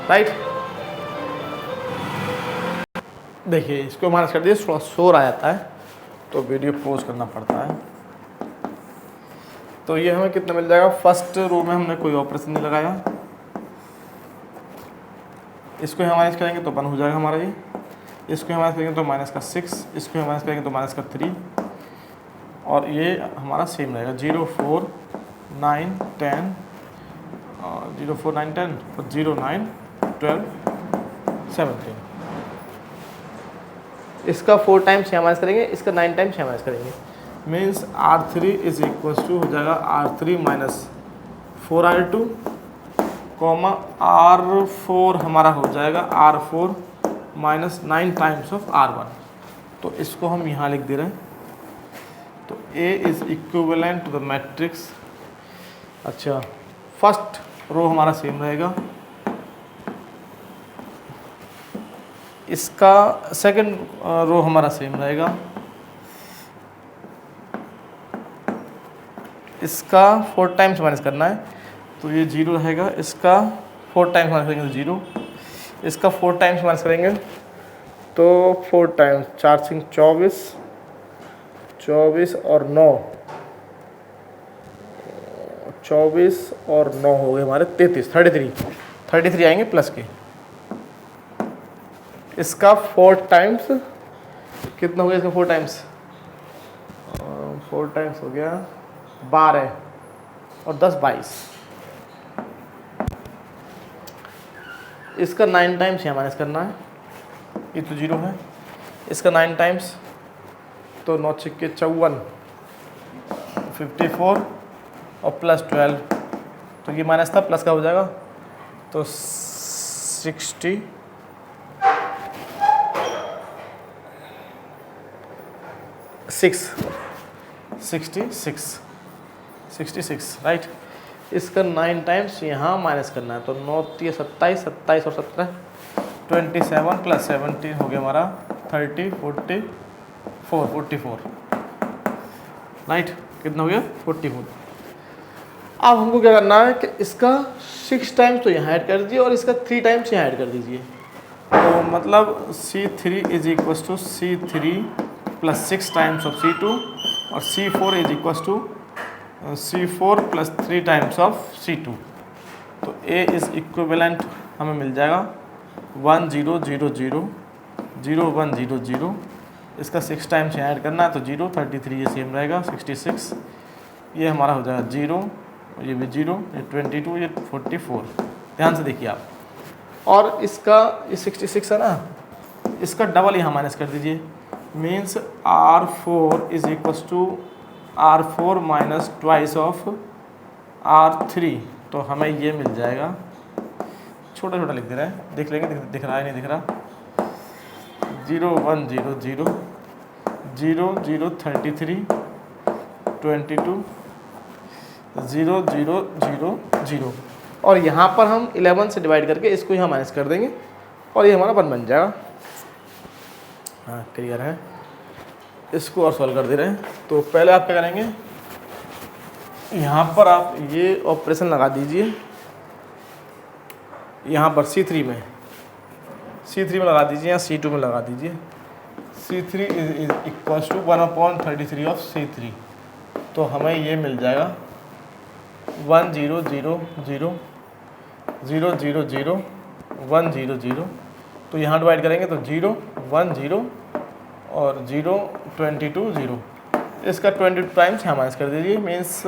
A: राइट। देखिए इसको माइनस कर दिए, थोड़ा शोर आ जाता है तो वीडियो पॉज करना पड़ता है। तो ये हमें कितना मिल जाएगा? फर्स्ट रो में हमने कोई ऑपरेशन नहीं लगाया, इसको यहाँ माइनस करेंगे तो 1 हो जाएगा हमारा ये, इसको यहाँ माइनस करेंगे तो -6, इसको यहाँ माइनस करेंगे तो -3, और ये हमारा सेम रहेगा 0 4 9 10 0 4 9 10 और 0 9 12 17। इसका 4 टाइम्स यहाँ माइनस करेंगे, इसका 9 टाइम्स यहाँ माइनस करेंगे। Means R3 is equal to हो जाएगा R3 माइनस 4R2, R4 हमारा हो जाएगा R4 minus 9 times of R1। तो इसको हम यहाँ लिख दे रहे हैं। तो A is equivalent to the matrix, अच्छा फर्स्ट रो हमारा सेम रहेगा, इसका सेकंड रो हमारा सेम रहेगा, इसका 4 टाइम्स माइनस करना है तो ये 0 रहेगा, इसका 4 टाइम्स माइनस करेंगे तो 0, इसका 4 टाइम्स माइनस करेंगे तो 4 टाइम्स 4 सिंह 24 और 9, 24 और 9 हो गए हमारे 33 आएंगे प्लस के। इसका 4 टाइम्स कितना हो गया? इसका 4 टाइम्स 4 टाइम्स हो गया 12 और 10 22। इसका 9 टाइम्स यहाँ माइनस करना है, ये तो 0 है, इसका 9 टाइम्स तो 9 छक्के 54 54 और प्लस 12, तो ये माइनस था प्लस का हो जाएगा तो 66 राइट। इसका 9 टाइम्स यहाँ माइनस करना है तो 9 3 27 27 और 17 27 प्लस 17 हो गया हमारा 30 44 राइट। कितना हो गया? 44। अब हमको क्या करना है कि इसका 6 टाइम्स तो यहाँ ऐड कर दीजिए और इसका 3 टाइम्स यहाँ ऐड कर दीजिए। तो मतलब C3 is equal to C3 plus 6 times of C2 और C4 is equal to C4 plus 3 times of C2। तो A इज इक्विवेलेंट हमें मिल जाएगा 1 0 0 0 0 1 0 0, इसका 6 टाइम्स यहाँ ऐड करना है तो 0 33 ये सेम रहेगा 66, ये हमारा हो जाएगा 0, ये भी 0, ये 22, ये 44। ध्यान से देखिए आप, और इसका ये 66 है ना, इसका डबल यहाँ माइनस कर दीजिए। Means R4 is equal to R4 minus twice of R3, तो हमें ये मिल जाएगा, छोटा छोटा लिख दे रहा है, देख लेंगे दिख रहा है नहीं दिख रहा, 0 1 0 0 0 0 33 22 0 0 0 0 और यहाँ पर हम 11 से डिवाइड करके इसको यहाँ माइनस कर देंगे और ये हमारा 1 बन जाएगा। हाँ क्लियर है। इसको और सॉल्व कर दे रहे हैं। तो पहले आप क्या करेंगे, यहाँ पर आप ये ऑपरेशन लगा दीजिए, यहाँ पर C3 में लगा दीजिए या C2 में लगा दीजिए। C3 is equals to 1/33 of C3। तो हमें ये मिल जाएगा 1 0 0 0 0 0 0 1 0 0। तो यहाँ डिवाइड करेंगे तो 0 1 0 और 0 22 0। इसका 22 टाइम्स यहाँ माइनस कर दीजिए, means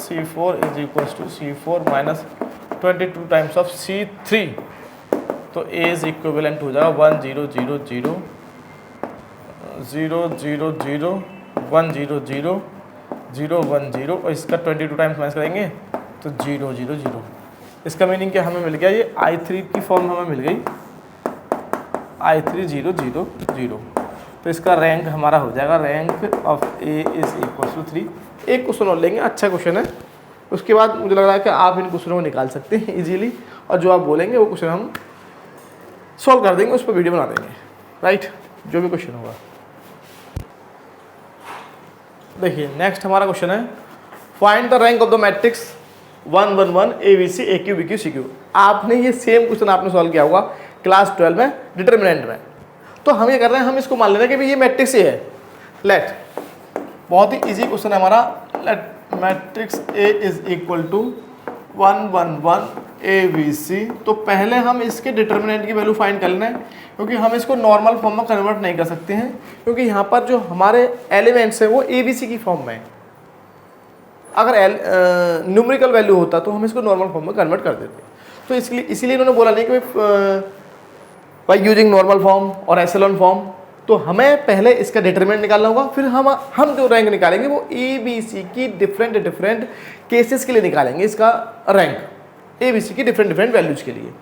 A: C4 is equals to C4 minus 22 times of C3। तो A इज इक्विवेलेंट हो जाएगा 1 0 0 0 0 0 0 1 0 0 0 1 0 और इसका 22 टाइम्स माइनस करेंगे तो 0 0 0। इसका मीनिंग क्या हमें मिल गया, ये I3 की फॉर्म हमें मिल गई, I3 0 0 0। तो इसका रैंक हमारा हो जाएगा, rank of A is equal to 3। एक क्वेश्चन और लेंगे, अच्छा क्वेश्चन है। उसके बाद मुझे लग रहा है कि आप इन क्वेश्चनों को निकाल सकते हैं इजीली, और जो आप बोलेंगे वो क्वेश्चन हम सॉल्व कर देंगे, उस पर वीडियो बना देंगे, राइट, जो भी क्वेश्चन होगा। देखिए नेक्स्ट हमारा क्वेश्चन है, find the rank of the matrix 1 1 1 ABC AQ BQ CQ। आपने ये सेम क्वेश्चन आपने सॉल्व किया होगा क्लास 12 में डिटर्मिनेंट में। तो हम ये कर रहे हैं, हम इसको मान ले रहे हैं कि भाई ये मैट्रिक्स ही है। लेट, बहुत ही इजी क्वेश्चन है हमारा। Let matrix A is equal to 1 1 1 ABC। तो पहले हम इसके डिटर्मिनेंट की वैल्यू फाइंड कर लेना है, क्योंकि हम इसको नॉर्मल फॉर्म में कन्वर्ट नहीं कर सकते हैं, क्योंकि यहाँ पर जो हमारे एलिमेंट्स हैं वो ABC की फॉर्म में है। अगर न्यूमेरिकल वैल्यू होता तो हम इसको नॉर्मल फॉर्म में कन्वर्ट कर देते। तो इसीलिए इन्होंने बोला नहीं कि बाय यूजिंग नॉर्मल फॉर्म और एसेलॉन फॉर्म। तो हमें पहले इसका डिटरमिनेंट निकालना होगा, फिर हम जो रैंक निकालेंगे वो ABC की डिफरेंट केसेस के लिए निकालेंगे, इसका रैंक ABC की डिफरेंट वैल्यूज के लिए।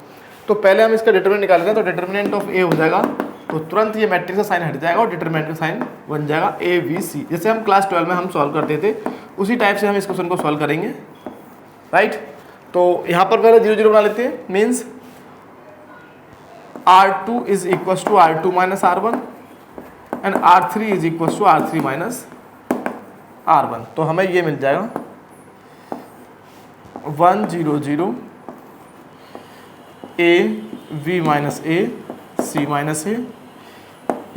A: तो पहले हम इसका डिटरमिनेंट निकाल रहे हैं, तो डिटरमिनेंट ऑफ A हो जाएगा, तो तुरंत ये मैट्रिक्स का साइन हट जाएगा और डिटरमिनेंट का साइन बन जाएगा ABC। जैसे हम क्लास 12 में हम सॉल्व करते थे उसी टाइप से हम इस क्वेश्चन को सॉल्व करेंगे, राइट। तो यहाँ पर पहले 0 0 बना लेते हैं, means R2 is equal to R2 minus R1 and R3 is equal to R3 minus R1। तो हमें ये मिल जाएगा 1 0 0 A V minus A C minus A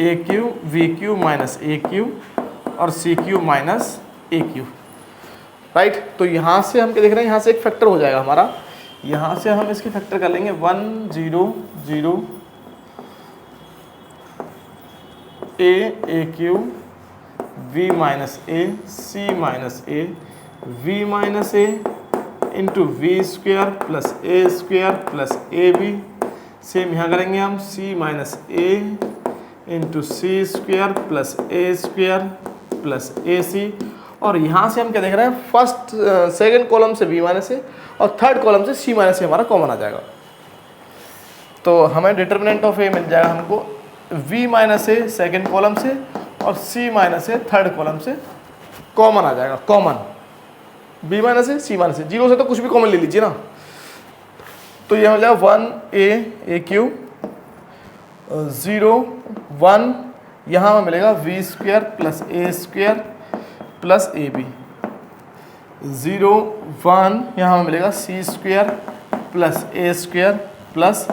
A: AQ VQ minus AQ और CQ माइनस AQ, राइट। तो यहाँ से हम क्या देख रहे हैं, यहाँ से एक फैक्टर हो जाएगा हमारा, यहाँ से हम इसके फैक्टर कर लेंगे 1 0 0 A AQ V minus A C minus A V minus A into V square plus A square plus AB। Same यहाँ करेंगे हम C minus A into C square plus A square plus AC। और यहाँ से हम क्या देख रहे हैं, फर्स्ट सेकंड कॉलम से V माइनस A और थर्ड कॉलम से C माइनस A हमारा कॉमन आ जाएगा। तो हमें डिटर्मिनेंट ऑफ A मिल जाएगा हमको V minus A second column से और C minus A third column से कॉमन आ जाएगा। Common B minus A C minus A, 0 से तो कुछ भी कॉमन ले लीजिए ना। तो ये हो जाएगा 1 AQ 0 1, यहाँ हमें मिलेगा V square plus A square plus AB 0 1, यहाँ हमें मिलेगा C square plus A square plus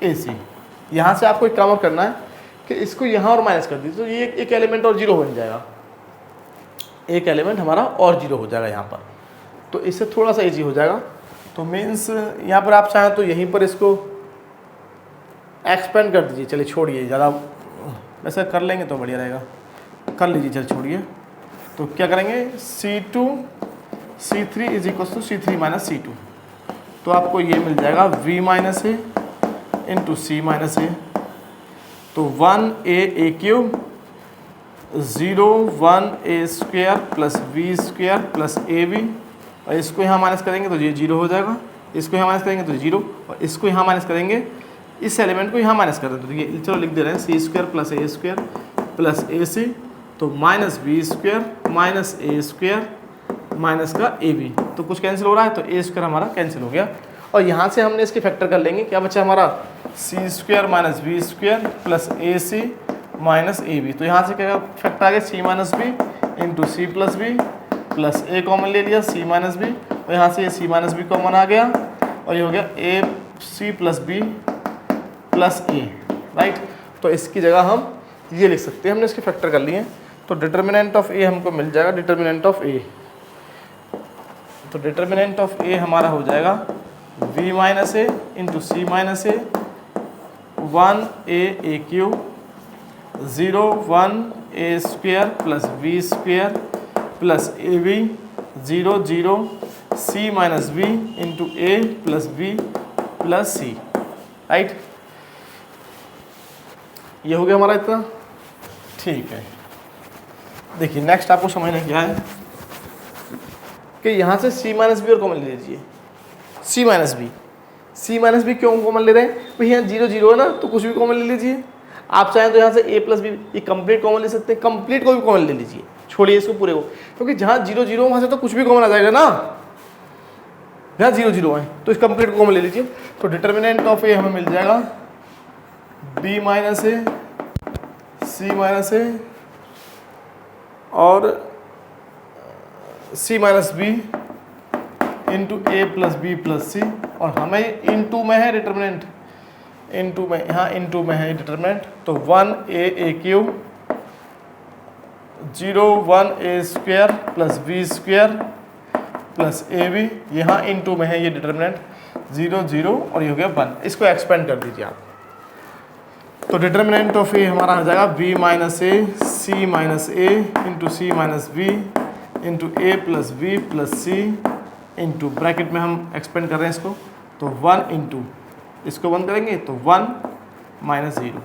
A: AC। यहाँ से आपको एक काम और करना है कि इसको यहाँ और माइनस कर दीजिए, तो ये एक एलिमेंट और 0 बन जाएगा, एक एलिमेंट हमारा और 0 हो जाएगा यहाँ पर। तो इससे थोड़ा सा इजी हो जाएगा। तो मीन्स यहाँ पर आप चाहें तो यहीं पर इसको एक्सपेंड कर दीजिए। चलिए छोड़िए, ज़्यादा वैसे कर लेंगे तो बढ़िया रहेगा, कर लीजिए, चलिए छोड़िए। तो क्या करेंगे, C2 C3 is equal to C3 minus C2। तो आपको ये मिल जाएगा V minus A into C minus A। तो 1 AQ 0 1 A square plus V square plus AB, और इसको यहाँ माइनस करेंगे तो ये 0 हो जाएगा, इसको यहाँ माइनस करेंगे तो 0, और इसको यहाँ माइनस करेंगे इस एलिमेंट को यहाँ माइनस कर देते, तो ये चलो लिख दे रहे हैं सी square plus A square plus a सी, तो माइनस बी स्क्वायर माइनस ए स्क्वायर माइनस का ए बी, तो कुछ कैंसिल हो रहा है तो ए स्क्वायर हमारा कैंसिल हो गया। और यहाँ से हमने इसके फैक्टर कर लेंगे, क्या बचा हमारा c square minus b square plus a c minus a b, तो यहाँ से क्या फैक्टर आ गया c minus B into c plus B plus a common ले लिया सी माइनस बी, और यहाँ से ये सी माइनस बी कॉमन आ गया और ये हो गया a c plus B plus a, right. तो इसकी जगह हम ये लिख सकते हैं, हमने इसके फैक्टर कर लिए, तो डिटर्मिनेंट ऑफ ए हमको मिल जाएगा डिटर्मिनेंट ऑफ ए, तो डिटर्मिनेंट ऑफ ए हमारा हो जाएगा v minus A into C minus A 1 A cube 0 1 A square plus B square plus A B 0 0 C minus B into A plus B plus C, right. ये हो गया हमारा इतना, ठीक है। देखिए नेक्स्ट आपको समझना क्या है कि यहाँ से सी माइनस बी और कॉमन ले लीजिए, सी माइनस बी क्यों कॉमन ले रहे हैं भाई, यहाँ 0 0 है ना, तो कुछ भी कॉमन ले लीजिए। आप चाहें तो यहाँ से ए प्लस बी ये कंप्लीट कॉमन ले सकते हैं, कंप्लीट को भी कॉमन ले लीजिए, छोड़िए इसको पूरे को, क्योंकि जहाँ 0 0 वहाँ से तो कुछ भी कॉमन आ जाएगा ना, जहाँ 0 0 है तो इस कंप्लीट को कॉमन ले लीजिए। तो डिटर्मिनेंट ऑफ ए हमें मिल जाएगा बी माइनस ए सी माइनस ए और सी minus B into A plus B plus सी, और हमें इंटू में है डिटर्मिनेंट, इंटू में यहाँ इंटू में है डिटर्मिनेंट, तो 1 ए cube 0 1 a square plus b square plus A b, यहाँ इंटू में है ये डिटर्मिनेंट 0 0 और ये हो गया 1, इसको एक्सपेंड कर दीजिए आप। तो डिटर्मिनेंट ऑफ ए हमारा आ जाएगा B minus A c minus A into C minus B into A plus B plus C into bracket में हम एक्सपेंड कर रहे हैं इसको, तो 1 इंटू इसको 1 करेंगे तो 1 माइनस 0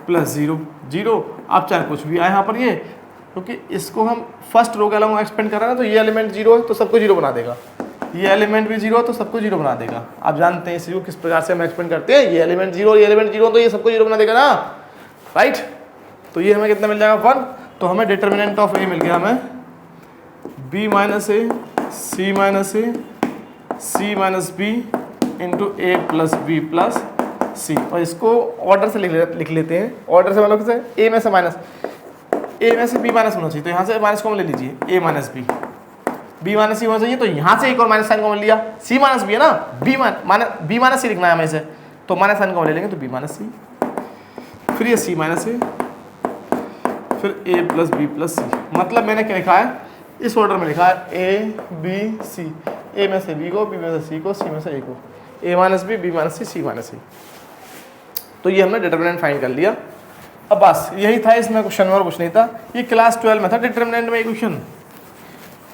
A: प्लस 0 0, आप चाहे कुछ भी आए यहाँ पर ये, क्योंकि इसको हम फर्स्ट रो के अलावा एक्सपेंड कर रहे हैं ना, तो ये एलिमेंट 0 है तो सबको 0 बना देगा, ये एलिमेंट भी 0 है तो सबको 0 बना देगा। आप जानते हैं इसी को किस प्रकार से हम एक्सपेंड करते हैं, ये एलिमेंट 0 और ये एलिमेंट 0 तो ये सबको 0 बना देगा ना, राइट। तो ये हमें कितना मिल जाएगा 1, तो हमें डिटर्मिनेंट ऑफ ए मिल गया हमें B minus A c minus A c minus B into A plus B plus सी, और इसको ऑर्डर से लिख लेते हैं, ऑर्डर से मतलब कैसे, ए में से माइनस, ए में से बी माइनस होना चाहिए, तो यहाँ से माइनस कॉमन ले लीजिए ए माइनस बी माइनस सी होना चाहिए, तो यहाँ से एक और माइनस साइन कॉमन लिया, सी माइनस बी है ना, बी माइनस सी लिखना है हमें इसे, तो माइनस साइन कॉमन ले लेंगे तो बी माइनस सी, फिर ये सी माइनस ए, फिर ए प्लस बी प्लस सी, मतलब मैंने क्या लिखा है इस ऑर्डर में लिखा है ए बी सी, ए में से बी को, बी में से सी को, सी में से ए को, ए माइनस बी माइनस सी माइनस सी। तो ये हमने डिटर्मिनेंट फाइंड कर लिया। अब बस यही था इसमें, क्वेश्चन में और कुछ नहीं था। ये क्लास 12 में था डिटर्मिनेंट में, ये क्वेश्चन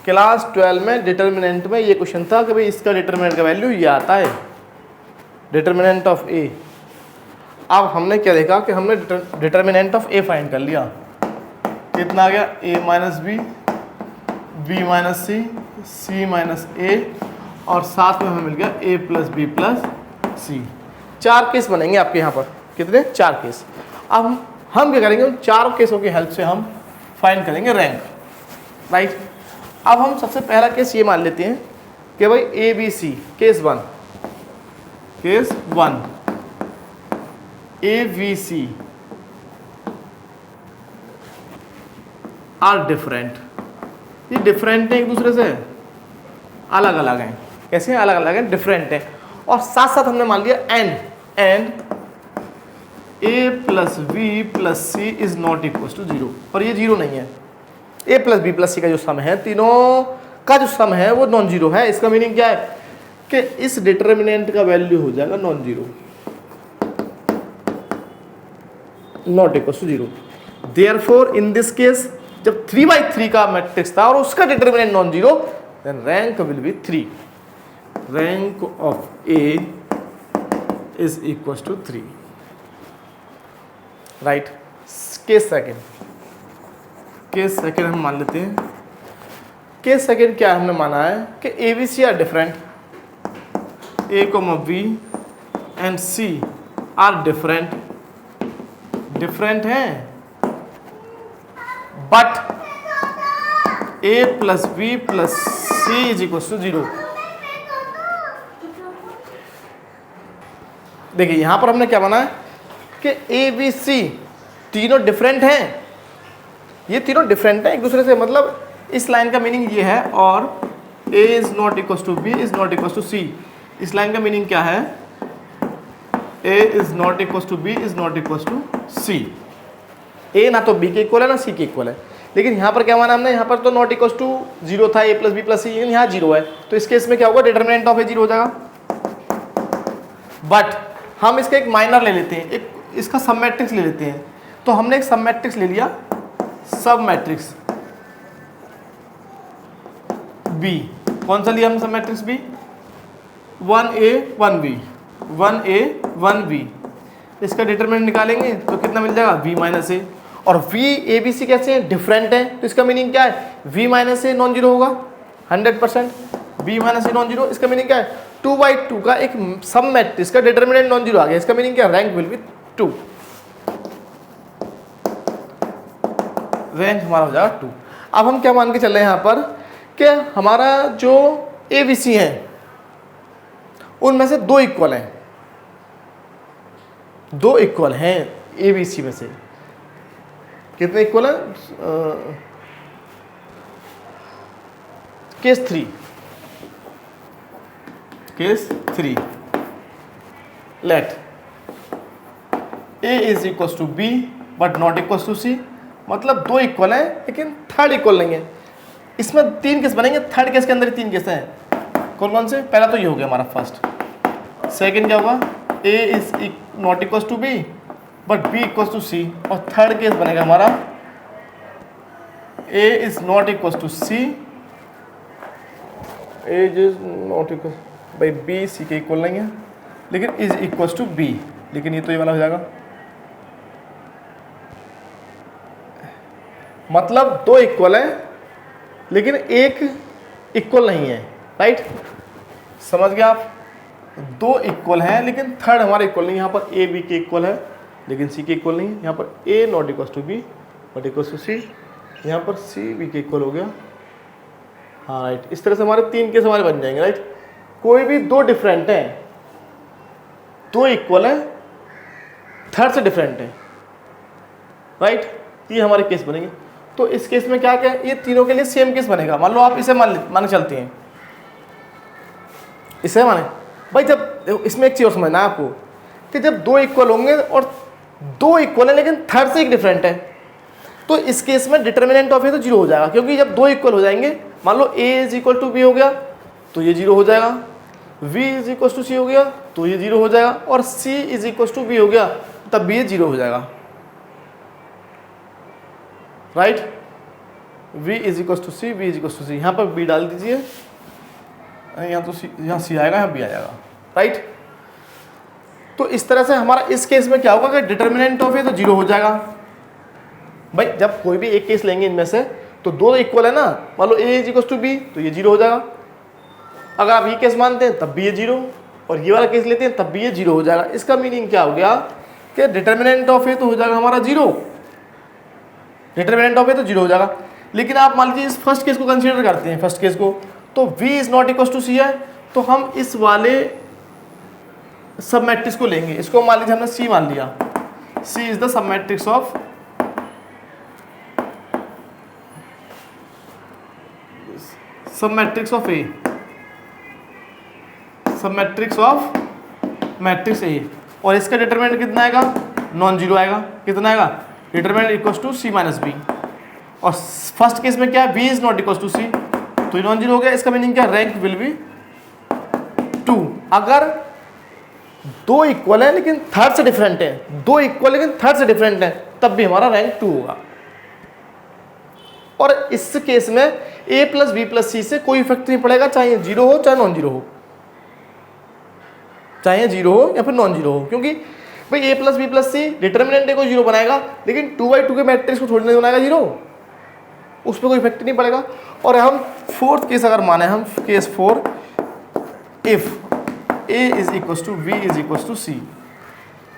A: क्लास 12 में डिटर्मिनेंट में ये क्वेश्चन था कि भाई इसका डिटर्मिनेंट का वैल्यू ये आता है, डिटर्मिनेंट ऑफ ए। अब हमने क्या देखा कि हमने डिटर्मिनेंट ऑफ ए फाइंड कर लिया, कितना आ गया ए माइनस बी माइनस सी माइनस ए, और साथ में हमें मिल गया ए प्लस बी प्लस सी। 4 केस बनेंगे आपके यहाँ पर, कितने 4 केस। अब हम क्या करेंगे, उन 4 केसों की हेल्प से हम फाइंड करेंगे रैंक, राइट। अब हम सबसे पहला केस ये मान लेते हैं कि भाई A B C, case 1 A B C are different, ये डिफरेंट है एक दूसरे से, अलग अलग हैं। कैसे हैं? अलग अलग हैं, डिफरेंट हैं। और साथ साथ हमने मान लिया and A plus B plus C is not equal to 0, और ये 0 नहीं है। A plus B plus C का जो सम है, तीनों का जो सम है वो नॉन जीरो है। इसका मीनिंग क्या है कि इस डिटर्मिनेंट का वैल्यू हो जाएगा non zero, not equal to 0। Therefore in this case जब 3/3 का मैट्रिक्स था और उसका determinant non zero, then rank will be 3। Rank of A is equal to 3, right. Case second हम मान लेते हैं। केस सेकेंड क्या हमने माना है कि a B C are different, a को b and c are different हैं, but a plus B plus C is equal to 0। देखिए यहां पर हमने क्या बनाया कि ए बी सी तीनों डिफरेंट हैं, ये तीनों डिफरेंट हैं एक दूसरे से, मतलब इस लाइन का मीनिंग ये है, और a is not equal to b is not equal to c. इस लाइन का मीनिंग क्या है, a is not equal to b is not equal to c. A ना तो बी के इक्वल है ना सी के इक्वल है, लेकिन यहाँ पर क्या माना हमने, यहाँ पर तो नॉट इक्वल टू 0 था, ए प्लस बी प्लस सी, यहाँ 0 है, तो इस केस में क्या होगा, डिटरमिनेंट ऑफ ए 0 हो जाएगा। बट हम इसका एक माइनर ले लेते हैं, एक इसका सब मैट्रिक्स ले लेते हैं। तो हमने एक सब मैट्रिक्स ले लिया, सब मैट्रिक्स बी। कौन सा लिया हमने सब matrix B, 1a 1b 1a 1b। इसका डिटरमिनेंट निकालेंगे तो कितना मिल जाएगा, v माइनस ए। और v a b c कैसे हैं, डिफरेंट है, तो इसका मीनिंग क्या है, v minus a non zero होगा 100%। v minus a non zero, इसका मीनिंग क्या है, 2/2 का एक सब मैट्रिक्स का डिटरमिनेंट नॉन जीरो आ गया, इसका मीनिंग क्या, रैंक विल बी 2, रैंक हमारा हो जाएगा 2। अब हम क्या मान के चल रहे हैं यहाँ पर कि हमारा जो ए बी सी है उनमें से 2 इक्वल हैं, 2 इक्वल हैं ए बी सी में से। कितने इक्वल है, case 3 let a is equal to b but not equal to c. मतलब 2 इक्वल हैं लेकिन थर्ड इक्वल नहीं है। इसमें 3 केस बनेंगे, थर्ड केस के अंदर 3 केस हैं। कौन से, पहला तो ये हो गया हमारा फर्स्ट। सेकंड क्या होगा, a is not equal to b but b equal to c. और थर्ड केस बनेगा हमारा a is not equal to c, a is not equal, भाई बी सी के इक्वल नहीं है लेकिन इज इक्वल टू बी, लेकिन ये तो ये वाला हो जाएगा। मतलब 2 इक्वल है लेकिन एक इक्वल नहीं है, राइट, समझ गया आप। 2 इक्वल हैं लेकिन थर्ड हमारा इक्वल नहीं, यहाँ पर ए बी के इक्वल है लेकिन सी के इक्वल नहीं है। यहाँ पर a not equal to b but equal to c, यहाँ पर सी बी के इक्वल हो गया। हाँ राइट, इस तरह से हमारे 3 केस हमारे बन जाएंगे, राइट। कोई भी 2 डिफरेंट हैं, 2 इक्वल है, थर्ड से डिफरेंट है, राइट, ये हमारे केस बनेंगे। तो इस केस में क्या क्या, ये तीनों के लिए सेम केस बनेगा। मान लो आप इसे मान चलते हैं, इसे माने भाई, जब इसमें एक चीज और समझना है आपको कि जब 2 इक्वल होंगे और 2 इक्वल है लेकिन थर्ड से एक डिफरेंट है, तो इस केस में डिटरमिनेंट ऑफ ए तो 0 हो जाएगा, क्योंकि जब 2 इक्वल हो जाएंगे, मान लो a is equal to b हो गया तो ये 0 हो जाएगा, v is equal to c हो गया तो ये 0 हो जाएगा, और c is equal to b हो गया तब भी ये 0 हो जाएगा, right. v is equal to c, v is equal to c, यहाँ पर b डाल दीजिए, यहाँ तो c, यहाँ c आएगा, यहाँ b आ जाएगा, राइट। तो इस तरह से हमारा इस केस में क्या होगा कि डिटरमिनेंट ऑफ ए तो 0 हो जाएगा। भाई जब कोई भी एक केस लेंगे इनमें से तो 2 इक्वल है ना, मान लो a is equal to B तो ये 0 हो जाएगा। अगर आप ये केस मानते हैं तब भी ये 0, और ये वाला केस लेते हैं तब भी ये 0 हो जाएगा। इसका मीनिंग क्या हो गया कि डिटरमिनेंट ऑफ ए तो हो जाएगा हमारा 0, डिटरमिनेंट ऑफ ए तो 0 हो जाएगा। लेकिन आप मान लीजिए इस फर्स्ट केस को कंसीडर करते हैं, फर्स्ट केस को, तो v is not equal to c है, तो हम इस वाले सब मैट्रिक्स को लेंगे। इसको मान लीजिए हमने c मान लिया, c is the sub matrix of A, sub matrix of matrix ए, और इसका डिटरमिनेंट कितना आएगा, नॉन जीरो आएगा। कितना आएगा, determinant equal to c minus b. और फर्स्ट केस में क्या है, v is not equal to c, तो ये नॉन जीरो हो गया। इसका मीनिंग क्या, रैंक विल बी 2। अगर 2 इक्वल है लेकिन थर्ड से डिफरेंट है, 2 इक्वल लेकिन थर्ड से डिफरेंट है, तब भी हमारा रैंक 2 होगा। और इस केस में a प्लस बी प्लस सी से कोई इफेक्ट नहीं पड़ेगा, चाहे 0 हो चाहे नॉन जीरो हो, चाहे 0 हो या फिर नॉन जीरो हो, क्योंकि भाई a plus B plus C determinant को 0 बनाएगा, लेकिन 2/2 के मैट्रिक्स को थोड़ी नहीं बनाएगा 0, उस पर कोई इफेक्ट नहीं पड़ेगा। और हम फोर्थ केस अगर माने, हम case 4, if a is equal to v is equal to c,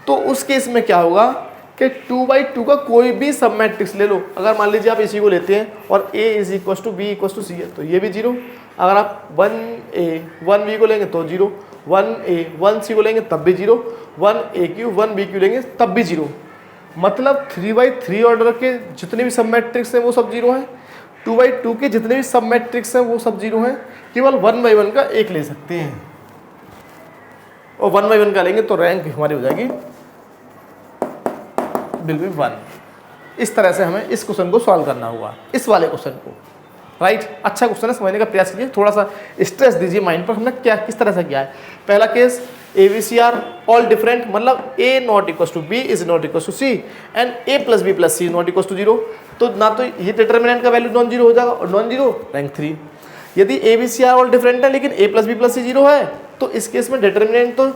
A: तो उस केस में क्या होगा कि 2/2 का कोई भी सब मैट्रिक्स ले लो। अगर मान लीजिए आप इसी को लेते हैं और a is equal to b equal to c है तो ये भी 0। अगर आप 1a 1b को लेंगे तो 0, 1a 1c को लेंगे तब भी 0, 1aq 1bq लेंगे तब भी 0। मतलब 3/3 ऑर्डर के जितने भी सब मैट्रिक्स हैं वो सब 0 हैं, 2/2 के जितने भी सब मैट्रिक्स हैं वो सब 0 हैं। केवल 1/1 का एक ले सकते हैं और 1/1 का लेंगे तो रैंक हमारी हो जाएगी विल बी 1। इस तरह से हमें इस क्वेश्चन को सॉल्व करना होगा, इस वाले क्वेश्चन को। राइट, अच्छा क्वेश्चन है, समझने का प्रयास कीजिए, थोड़ा सा स्ट्रेस दीजिए माइंड पर। हमने क्या किस तरह से किया है। पहला केस ABCR ऑल डिफरेंट, मतलब A not equal to B is not equal to C and A plus B plus C not equal to 0। तो ना तो ये डिटर्मिनेंट का वैल्यू नॉन जीरो हो जाएगा और नॉन जीरो रैंक 3। यदि ABCR ऑल डिफरेंट है लेकिन A plus B plus C 0 है तो इस केस में डिटर्मिनेंट तो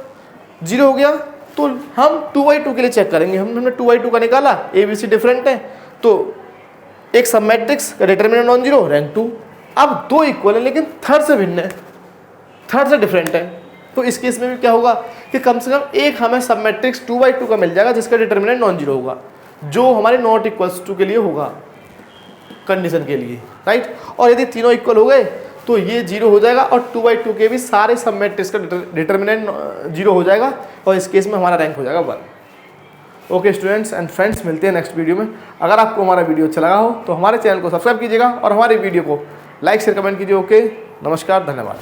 A: 0 हो गया। तो हम 2/2 के लिए चेक करेंगे। हमने 2/2 का निकाला, ABC डिफरेंट है तो एक सब मैट्रिक्स का डिटर्मिनेंट नॉन जीरो रैंक 2। अब दो इक्वल है लेकिन थर्ड से भिन्न है, थर्ड से डिफरेंट है। तो इस केस में भी क्या होगा कि कम से कम एक हमें सब मैट्रिक्स 2/2 का मिल जाएगा जिसका डिटर्मिनेंट नॉन जीरो होगा, जो हमारे नॉट इक्वल्स टू के लिए होगा कंडीशन के लिए। राइट, और यदि तीनों इक्वल हो गए तो ये 0 हो जाएगा और 2/2 के भी सारे सब मैट्रिक्स का डिटर्मिनेंट 0 हो जाएगा और इस केस में हमारा रैंक हो जाएगा 1। ओके स्टूडेंट्स एंड फ्रेंड्स, मिलते हैं नेक्स्ट वीडियो में। अगर आपको हमारा वीडियो अच्छा लगा हो तो हमारे चैनल को सब्सक्राइब कीजिएगा और हमारे वीडियो को लाइक शेयर कमेंट कीजिए। ओके, नमस्कार, धन्यवाद।